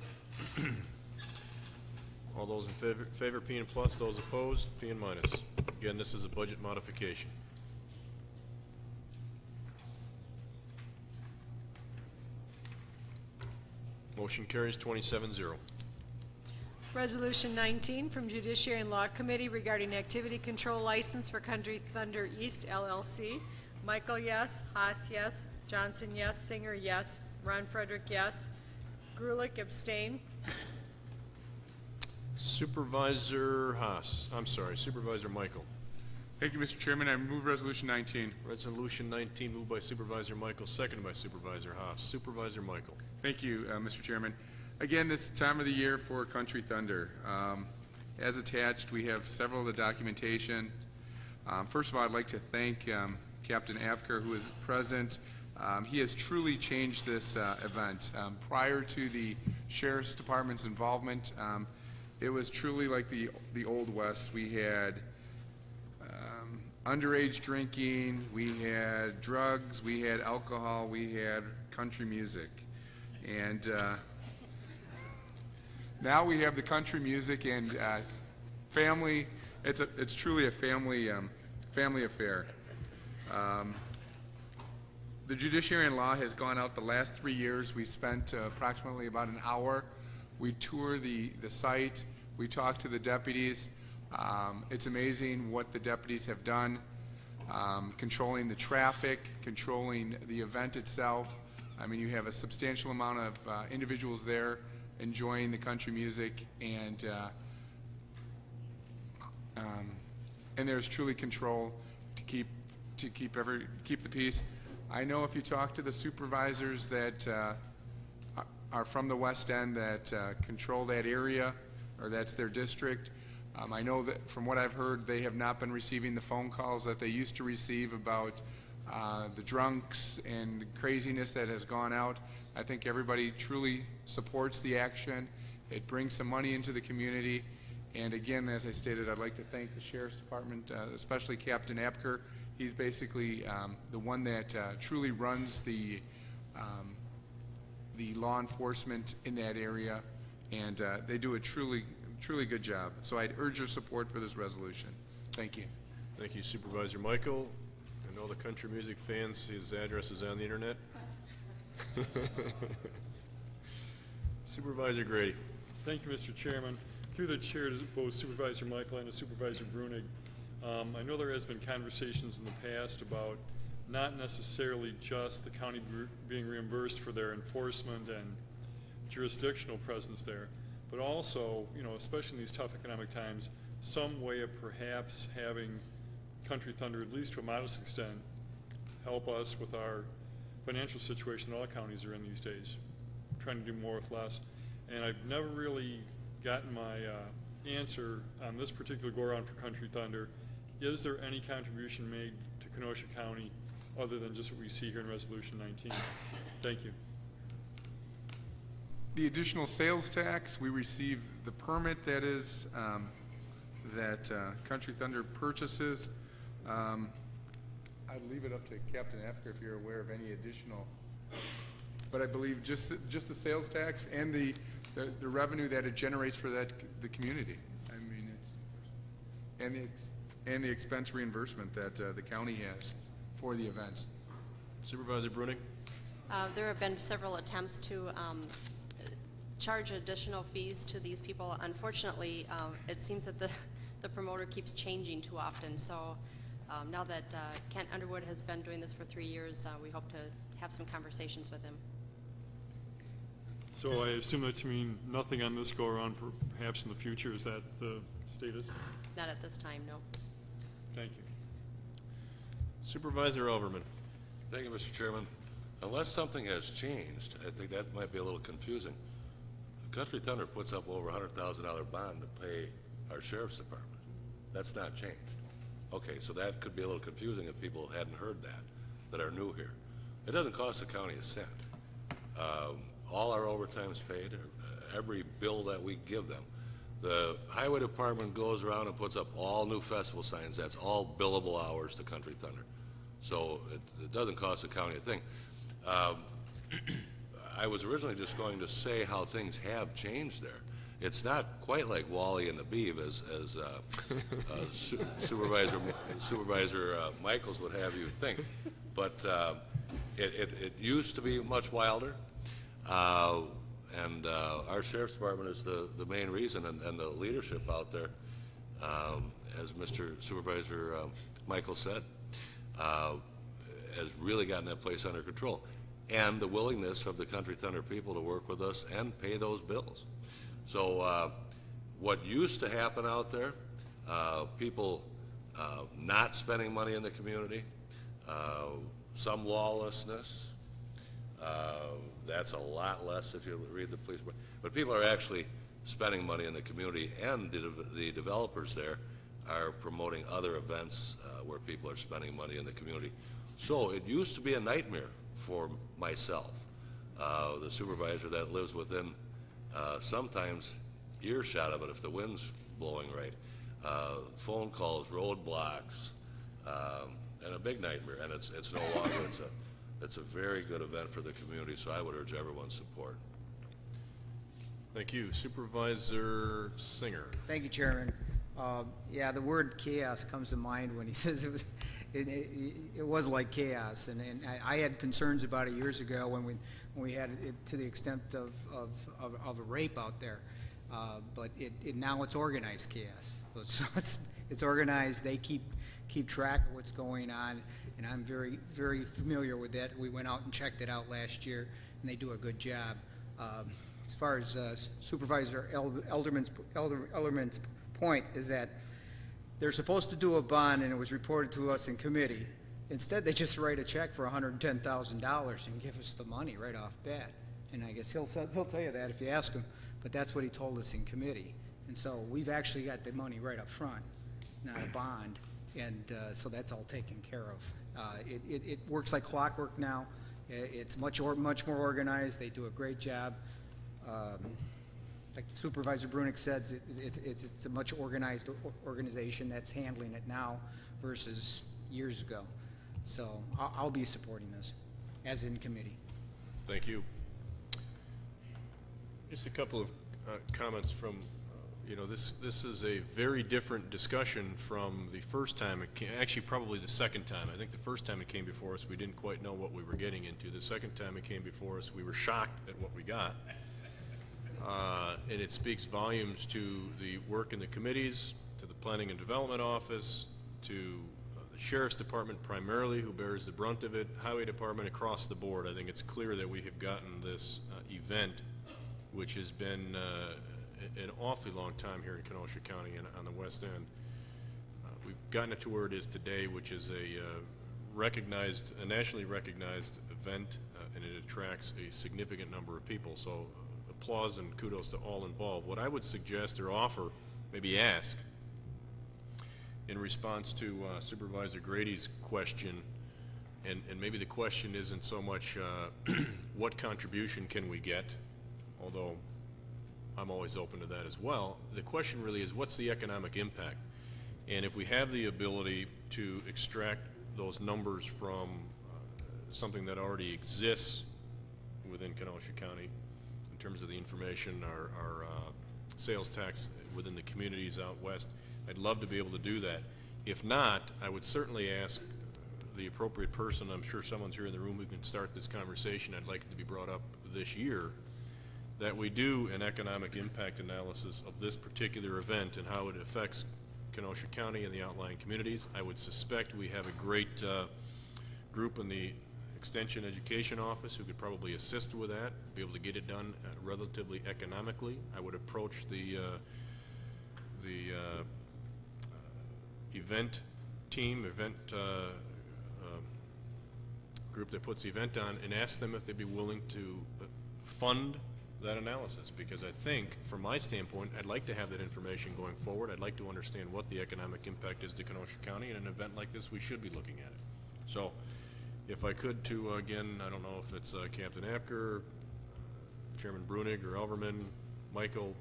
All those in favor, P and plus. Those opposed, P and minus. Again, this is a budget modification. Motion carries 27-0. Resolution 19 from Judiciary and Law Committee regarding activity control license for Country Thunder East LLC. Michael, yes. Haas, yes. Johnson, yes. Singer, yes. Ron Frederick, yes. Grulich, abstain. Supervisor Haas. I'm sorry, Supervisor Michael. Thank you, Mr. Chairman. I move Resolution 19. Resolution 19 moved by Supervisor Michael, seconded by Supervisor Haas. Supervisor Michael. Thank you, Mr. Chairman. Again, this time of the year for Country Thunder. As attached, we have several of the documentation. First of all, I'd like to thank Captain Apker, who is present. He has truly changed this event. Prior to the Sheriff's Department's involvement, it was truly like the Old West. We had underage drinking, we had drugs, we had alcohol, we had country music. And now we have the country music and family. It's truly a family affair. The Judiciary and Law has gone out the last 3 years. We spent approximately about an hour. We tour the site. We talk to the deputies. It's amazing what the deputies have done, controlling the traffic, controlling the event itself. I mean, you have a substantial amount of individuals there enjoying the country music, and there's truly control to keep the peace. I know if you talk to the supervisors that are from the West End that control that area, or that's their district, I know that from what I've heard, they have not been receiving the phone calls that they used to receive about the drunks and craziness that has gone out. I think everybody truly supports the action. It brings some money into the community. And again, as I stated, I'd like to thank the Sheriff's Department, especially Captain Apker. He's basically the one that truly runs the law enforcement in that area, and they do a truly good job. So I'd urge your support for this resolution. Thank you. Thank you, Supervisor Michael. And all the country music fans, his address is on the internet. Supervisor Grady. Thank you, Mr. Chairman. Through the chair to both Supervisor Michael and to Supervisor Brunig, I know there has been conversations in the past about not necessarily just the county being reimbursed for their enforcement and jurisdictional presence there, but also, especially in these tough economic times, some way of perhaps having Country Thunder, at least to a modest extent, help us with our financial situation all counties are in these days, trying to do more with less. and I've never really gotten my answer on this particular go-around for Country Thunder. Is there any contribution made to Kenosha County other than just what we see here in Resolution 19? Thank you. The additional sales tax, we receive the permit that is, that Country Thunder purchases. I'd leave it up to Captain Africa if you're aware of any additional, but I believe just the sales tax and the revenue that it generates for the community. I mean, and the expense reimbursement that the county has for the events. Supervisor Bruning? There have been several attempts to charge additional fees to these people. Unfortunately, it seems that the promoter keeps changing too often. So now that Kent Underwood has been doing this for 3 years, we hope to have some conversations with him. So I assume that to mean nothing on this go-around, perhaps in the future. Is that the status? Not at this time, no. Thank you. Supervisor Overman. Thank you, Mr. Chairman. Unless something has changed, I think that might be a little confusing. Country Thunder puts up over $100,000 bond to pay our sheriff's department. That's not changed. Okay, so that could be a little confusing if people hadn't heard that are new here. It doesn't cost the county a cent. All our overtime's paid, every bill that we give them. The highway department goes around and puts up all new festival signs. That's all billable hours to Country Thunder. So it doesn't cost the county a thing. I was originally just going to say how things have changed there. It's not quite like Wally and the Beav, as Supervisor Michaels would have you think. But it used to be much wilder, and our sheriff's department is the main reason, and the leadership out there, as Mr. Supervisor Michaels said, has really gotten that place under control. And the willingness of the Country Thunder people to work with us and pay those bills. So what used to happen out there, people not spending money in the community, some lawlessness, that's a lot less if you read the police. But people are actually spending money in the community, and the developers there are promoting other events where people are spending money in the community. So it used to be a nightmare for myself, the supervisor that lives within sometimes earshot of it if the wind's blowing right. Phone calls, roadblocks, and a big nightmare. And it's no longer. It's a very good event for the community. So I would urge everyone's support. Thank you, Supervisor Singer. Thank you, Chairman. Yeah, the word chaos comes to mind when he says it was. It was like chaos, and I had concerns about it years ago when we had it to the extent of a rape out there, but now it's organized chaos. So it's organized. They keep track of what's going on, and I'm very familiar with that. We went out and checked it out last year, and they do a good job. As far as Supervisor Elderman's point is that they're supposed to do a bond, and it was reported to us in committee. Instead, they just write a check for $110,000 and give us the money right off bat. And I guess he'll tell you that if you ask him, but that's what he told us in committee. And so we've actually got the money right up front, not a bond, and so that's all taken care of. It works like clockwork now. It's much more organized. They do a great job. Like Supervisor Brunick said, it's a much organized organization that's handling it now versus years ago. So I'll be supporting this, as in committee. Thank you. Just a couple of comments from, this is a very different discussion from the first time. It came, actually, probably the second time. I think the first time it came before us, we didn't quite know what we were getting into. The second time it came before us, we were shocked at what we got. And it speaks volumes to the work in the committees, to the Planning and Development Office, to the Sheriff's Department primarily, who bears the brunt of it, Highway Department across the board. I think it's clear that we have gotten this event, which has been an awfully long time here in Kenosha County and on the west end. We've gotten it to where it is today, which is a nationally recognized event, and it attracts a significant number of people. So applause and kudos to all involved. What I would suggest or offer, maybe ask, in response to Supervisor Grady's question, and maybe the question isn't so much what contribution can we get, although I'm always open to that as well. The question really is, what's the economic impact? And if we have the ability to extract those numbers from something that already exists within Kenosha County in terms of the information, our sales tax within the communities out west, I'd love to be able to do that. If not, I would certainly ask the appropriate person, I'm sure someone's here in the room who can start this conversation, I'd like it to be brought up this year, that we do an economic impact analysis of this particular event and how it affects Kenosha County and the outlying communities. I would suspect we have a great group in the Extension Education Office who could probably assist with that, be able to get it done relatively economically. I would approach the event team, group that puts the event on, and ask them if they'd be willing to fund that analysis, because I think, from my standpoint, I'd like to have that information going forward. I'd like to understand what the economic impact is to Kenosha County. In an event like this, we should be looking at it. So, if I could to, again, I don't know if it's Captain Apker, Chairman Brunig, or Elverman, Michael,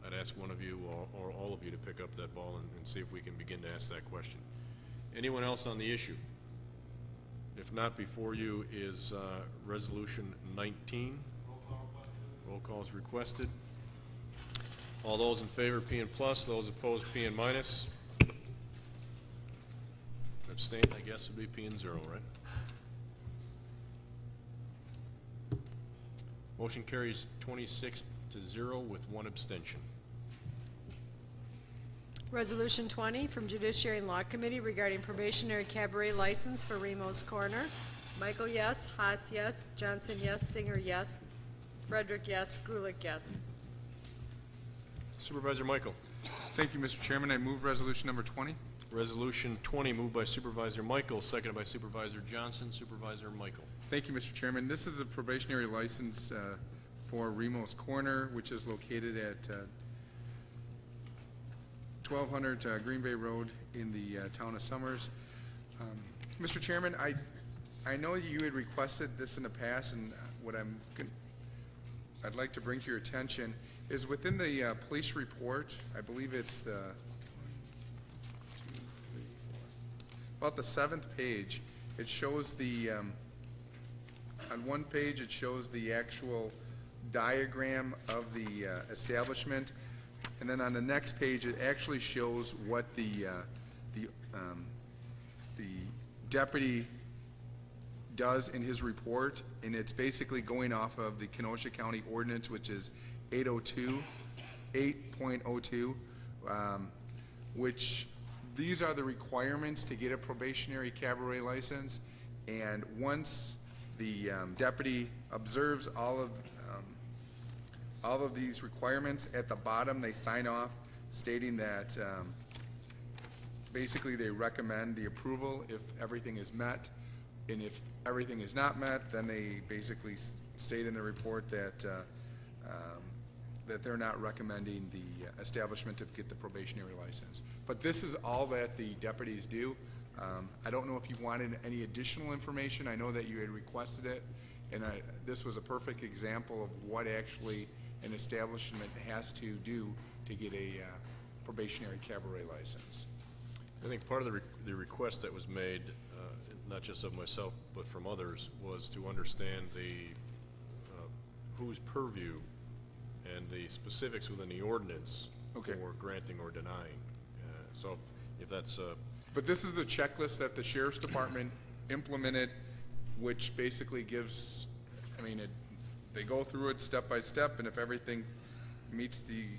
I'd ask one of you or all of you to pick up that ball and see if we can begin to ask that question. Anyone else on the issue? If not, before you is Resolution 19. Roll call is requested. All those in favor, P and plus. Those opposed, P and minus. Abstain, I guess, would be P and 0, right? Motion carries 26-0 with 1 abstention. Resolution 20 from Judiciary and Law Committee regarding probationary cabaret license for Remo's Corner. Michael, yes. Haas, yes. Johnson, yes. Singer, yes. Frederick, yes. Grulich, yes. Supervisor Michael. Thank you, Mr. Chairman. I move resolution number 20. Resolution 20 moved by Supervisor Michael, seconded by Supervisor Johnson. Supervisor Michael. Thank you, Mr. Chairman. This is a probationary license for Remo's Corner, which is located at 1200 Green Bay Road in the town of Summers. Mr. Chairman, I know you had requested this in the past, and what I'd like to bring to your attention is within the police report, I believe it's the about the 7th page, it shows the, on one page it shows the actual diagram of the establishment, and then on the next page it actually shows what the deputy does in his report, and it's basically going off of the Kenosha County ordinance, which is 8.02, which these are the requirements to get a probationary cabaret license. And once the deputy observes all of these requirements, at the bottom they sign off stating that basically they recommend the approval if everything is met. And if everything is not met, then they basically state in the report that that they're not recommending the establishment to get the probationary license. But this is all that the deputies do. I don't know if you wanted any additional information. I know that you had requested it, and this was a perfect example of what actually an establishment has to do to get a probationary cabaret license. I think part of the request that was made, not just of myself but from others, was to understand the whose purview and the specifics within the ordinance for granting or denying. So if that's but this is the checklist that the Sheriff's Department implemented, which basically gives, I mean, they go through it step by step, and if everything meets the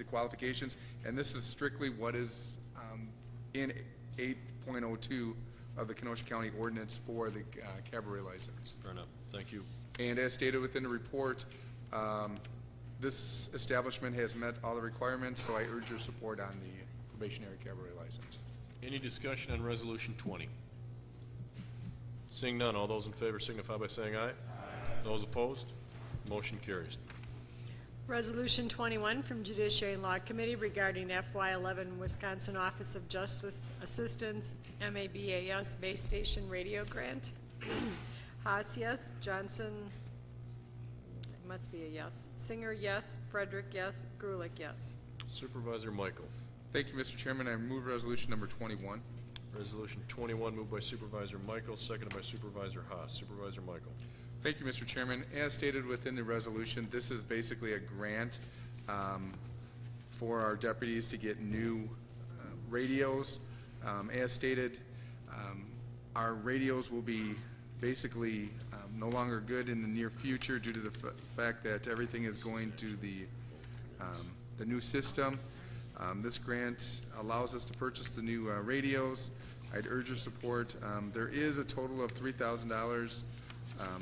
qualifications, and this is strictly what is in 8.02 of the Kenosha County ordinance for the cabaret license. Fair enough. Thank you. And as stated within the report, this establishment has met all the requirements, so I urge your support on the probationary cabaret license. Any discussion on Resolution 20? Seeing none, all those in favor signify by saying aye. Aye. Those opposed? Motion carries. Resolution 21 from Judiciary and Law Committee regarding FY11 Wisconsin Office of Justice Assistance MABAS Base Station Radio Grant. Haas, yes. Johnson, it must be a yes. Singer, yes. Frederick, yes. Grulich, yes. Supervisor Michael. Thank you, Mr. Chairman. I move resolution number 21. Resolution 21 moved by Supervisor Michael, seconded by Supervisor Haas. Supervisor Michael. Thank you, Mr. Chairman. As stated within the resolution, this is basically a grant for our deputies to get new radios. As stated, our radios will be basically no longer good in the near future due to the fact that everything is going to the new system. This grant allows us to purchase the new radios. I'd urge your support. There is a total of $3,000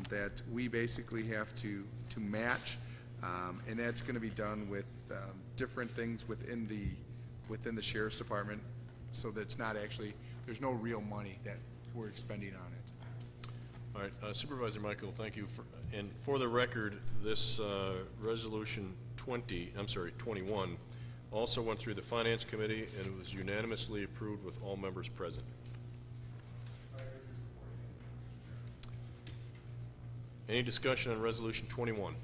that we basically have to match, and that's going to be done with different things within the Sheriff's Department, so that it's not actually, there's no real money that we're expending on it. All right, Supervisor Michael, thank you. And for the record, this resolution 21 also went through the Finance Committee and it was unanimously approved with all members present. Any discussion on Resolution 21?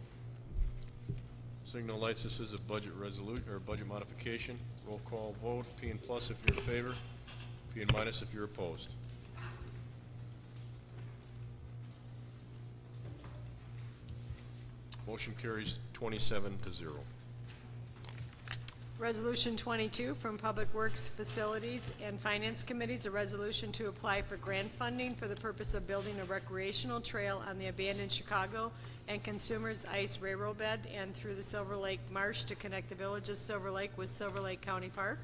Seeing no lights, this is a budget budget modification. Roll call vote. P and plus if you're in favor. P and minus if you're opposed. Motion carries 27-0. Resolution 22 from Public Works, Facilities, and Finance Committees, a resolution to apply for grant funding for the purpose of building a recreational trail on the abandoned Chicago and Consumers Ice Railroad bed and through the Silver Lake Marsh to connect the village of Silver Lake with Silver Lake County Park.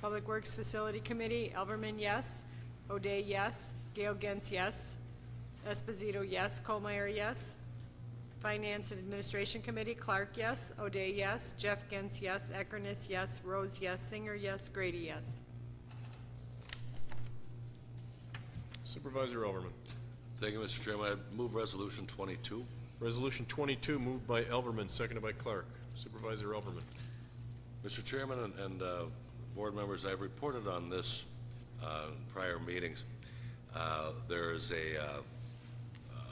Public Works Facility Committee, Elverman, yes. O'Day, yes. Gale Gentz, yes. Esposito, yes. Colmeyer, yes. Finance and Administration Committee, Clark, yes. O'Day, yes. Jeff Gentz, yes. Eckerness, yes. Rose, yes. Singer, yes. Grady, yes. Supervisor Elverman. Thank you, Mr. Chairman. I move resolution 22. Resolution 22 moved by Elverman, seconded by Clark. Supervisor Elverman. Mr. Chairman and board members, I've reported on this in prior meetings. There is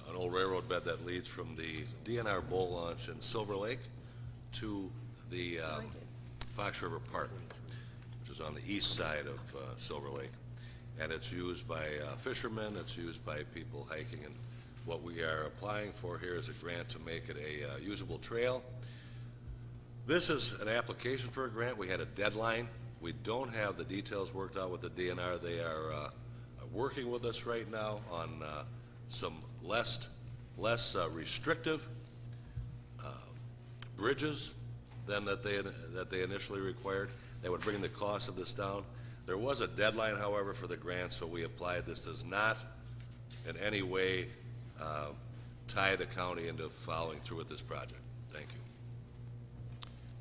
an old railroad bed that leads from the DNR boat launch in Silver Lake to the Fox River Park, which is on the east side of Silver Lake. And it's used by fishermen, it's used by people hiking, and what we are applying for here is a grant to make it a usable trail. This is an application for a grant. We had a deadline. We don't have the details worked out with the DNR. They are working with us right now on some less restrictive bridges than that they initially required. That would bring the cost of this down. There was a deadline, however, for the grant, so we applied. This does not in any way tie the county into following through with this project. Thank you.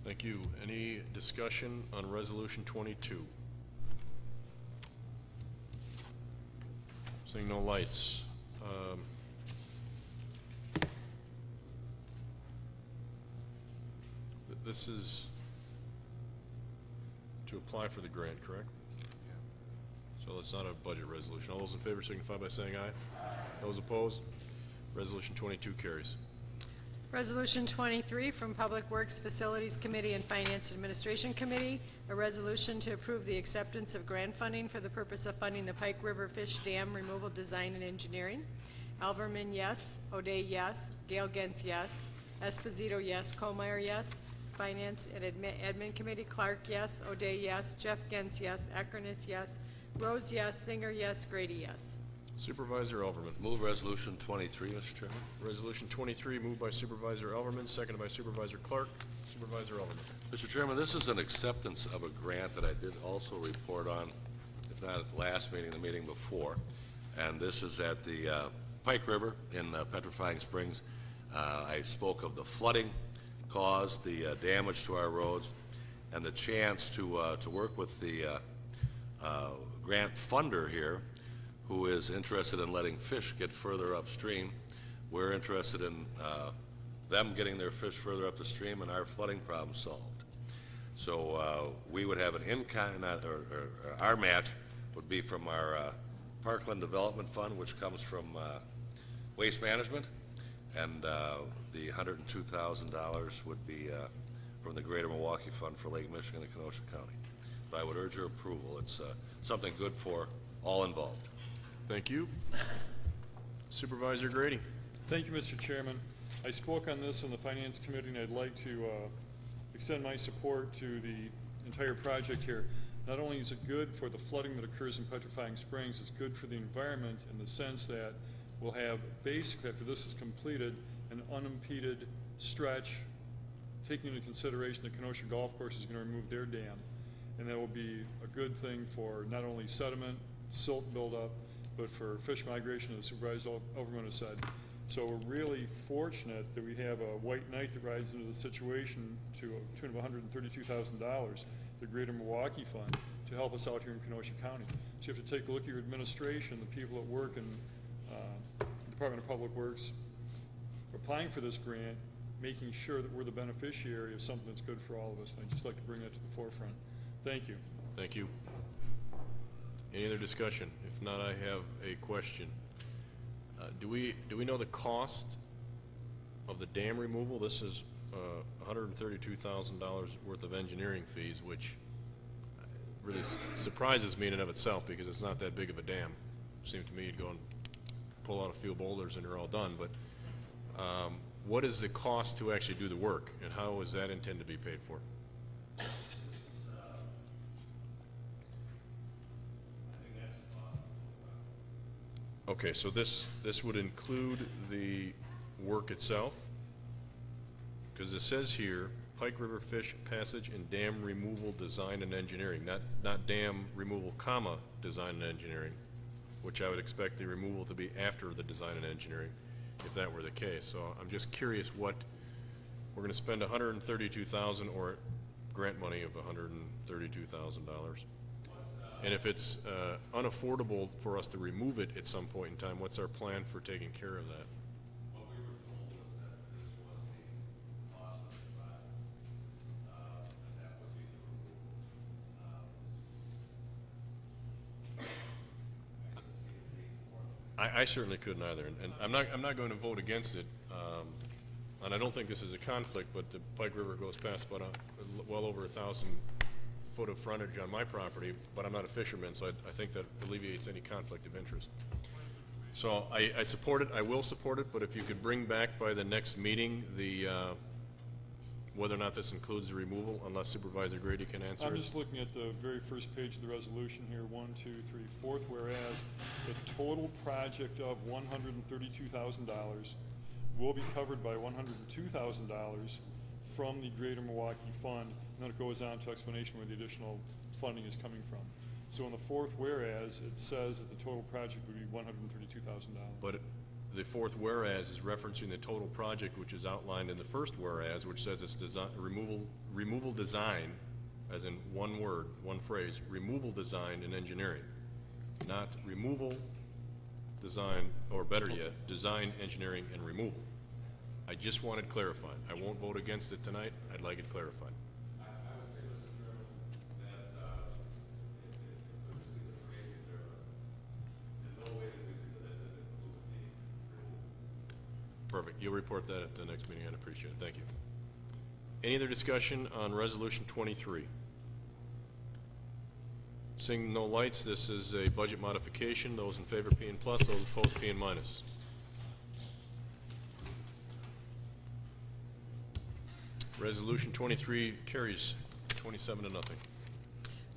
Thank you. Any discussion on Resolution 22? Seeing no lights. This is to apply for the grant, correct? Yeah. So it's not a budget resolution. All those in favor signify by saying aye. Those opposed? Resolution 22 carries. Resolution 23 from Public Works, Facilities Committee, and Finance Administration Committee, a resolution to approve the acceptance of grant funding for the purpose of funding the Pike River Fish Dam removal design and engineering. Alverman, yes. O'Day, yes. Gale Gentz, yes. Esposito, yes. Colmeyer, yes. Finance and Admin Committee, Clark, yes. O'Day, yes. Jeff Gentz, yes. Eckerness, yes. Rose, yes. Singer, yes. Grady, yes. Supervisor Elverman. Move resolution 23, Mr. Chairman. Resolution 23 moved by Supervisor Elverman, seconded by Supervisor Clark. Supervisor Elverman. Mr. Chairman, this is an acceptance of a grant that I did also report on, if not at the last meeting, the meeting before. And this is at the Pike River in Petrifying Springs. I spoke of the flooding caused, the damage to our roads, and the chance to work with the grant funder here, who is interested in letting fish get further upstream. We're interested in them getting their fish further up the stream and our flooding problem solved. So we would have an in-kind, or our match would be from our Parkland Development Fund, which comes from Waste Management, and the $102,000 would be from the Greater Milwaukee Fund for Lake Michigan and Kenosha County. So I would urge your approval. It's something good for all involved. Thank you. Supervisor Grady. Thank you, Mr. Chairman. I spoke on this in the Finance Committee, and I'd like to extend my support to the entire project here. Not only is it good for the flooding that occurs in Petrifying Springs, it's good for the environment in the sense that we'll have basically, after this is completed, an unimpeded stretch, taking into consideration the Kenosha Golf Course is going to remove their dam. And that will be a good thing for not only sediment, silt buildup, but for fish migration, as Supervisor Overman has said. So we're really fortunate that we have a white knight that rides into the situation to a tune of $132,000, the Greater Milwaukee Fund, to help us out here in Kenosha County. So you have to take a look at your administration, the people that work in Department of Public Works, applying for this grant, making sure that we're the beneficiary of something that's good for all of us. And I'd just like to bring that to the forefront. Thank you. Thank you. Any other discussion? If not, I have a question. Do we know the cost of the dam removal? This is $132,000 worth of engineering fees, which really surprises me in and of itself because it's not that big of a dam. It seemed to me you'd go and pull out a few boulders and you're all done. But what is the cost to actually do the work, and how is that intended to be paid for? Okay, so this would include the work itself? Because it says here, Pike River Fish Passage and Dam Removal Design and Engineering, not dam removal, comma, design and engineering, which I would expect the removal to be after the design and engineering, if that were the case. So I'm just curious what, we're going to spend $132,000 or grant money of $132,000. And if it's unaffordable for us to remove it at some point in time, what's our plan for taking care of that? What we were told was that this was the cost of the project, and that would be the removal. I certainly couldn't either, and I'm not going to vote against it. And I don't think this is a conflict, but the Pike River goes past about well over 1,000 foot of frontage on my property, but I'm not a fisherman, so I think that alleviates any conflict of interest. So I support it, I will support it, but if you could bring back by the next meeting the whether or not this includes the removal, unless Supervisor Grady can answer it. I'm just looking at the very first page of the resolution here, 1, 2, 3, 4th, whereas the total project of $132,000 will be covered by $102,000 from the Greater Milwaukee Fund, and then it goes on to explanation where the additional funding is coming from. So in the 4th whereas, it says that the total project would be $132,000. But the 4th whereas is referencing the total project, which is outlined in the 1st whereas, which says it's design, removal design, as in one word, one phrase, removal design and engineering, not removal design, or better yet, design, engineering, and removal. I just wanted clarified. I won't vote against it tonight. I'd like it clarified. I would say, Mr. Chairman, that if we see the phrasing there, in no way that we could include the removal. Perfect. You'll report that at the next meeting. I'd appreciate it. Thank you. Any other discussion on Resolution 23? Seeing no lights, this is a budget modification. Those in favor, P and plus. Those opposed, P and minus. Resolution 23 carries 27-0.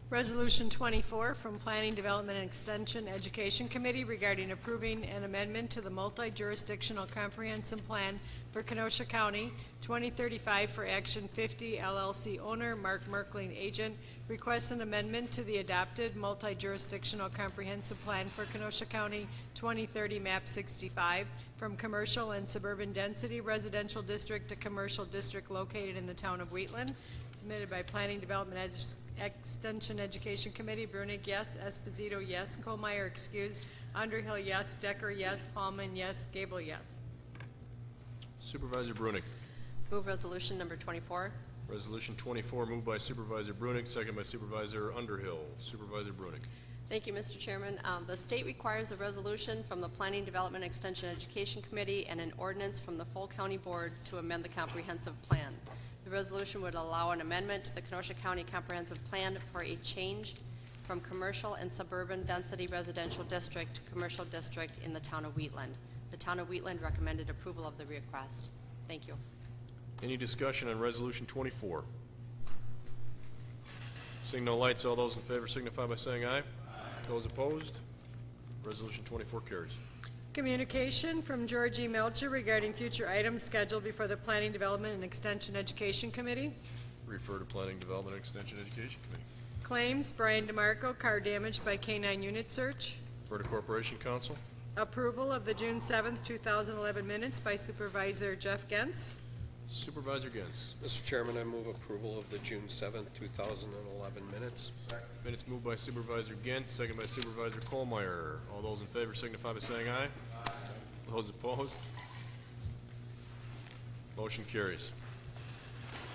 Resolution 24 from Planning, Development, and Extension Education Committee regarding approving an amendment to the multi-jurisdictional comprehensive plan for Kenosha County 2035 for Action 50 LLC owner Mark Merkling agent requests an amendment to the adopted multi-jurisdictional comprehensive plan for Kenosha County 2030 map 65 from commercial and suburban density residential district to commercial district located in the town of Wheatland, submitted by Planning, Development, Extension Education Committee. Brunig, yes. Esposito, yes. Kohlmeyer, excused. Underhill, yes. Decker, yes. Hallman, yes. Gable, yes. Supervisor Brunig. Move resolution number 24. Resolution 24 moved by Supervisor Brunig, second by Supervisor Underhill. Supervisor Brunig. Thank you, Mr. Chairman. The state requires a resolution from the Planning, Development, Extension, Education Committee and an ordinance from the full county board to amend the comprehensive plan. The resolution would allow an amendment to the Kenosha County Comprehensive Plan for a change from commercial and suburban density residential district to commercial district in the town of Wheatland. The town of Wheatland recommended approval of the request. Thank you. Any discussion on Resolution 24? Seeing no lights, all those in favor signify by saying aye. Those opposed? Resolution 24 carries. Communication from George E. Melcher regarding future items scheduled before the Planning, Development, and Extension Education Committee. Refer to Planning, Development, and Extension Education Committee. Claims, Brian DeMarco, car damaged by K-9 unit search. Refer to Corporation Council. Approval of the June 7th, 2011 minutes by Supervisor Jeff Gentz. Supervisor Gens. Mr. Chairman, I move approval of the June 7th, 2011 minutes. Minutes moved by Supervisor Gens, second by Supervisor Kohlmeyer. All those in favor signify by saying aye. Aye. Those opposed? Motion carries.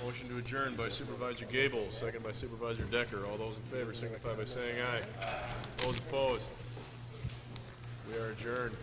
Motion to adjourn by Supervisor Gable, second by Supervisor Decker. All those in favor signify by saying aye. Aye. Those opposed? We are adjourned.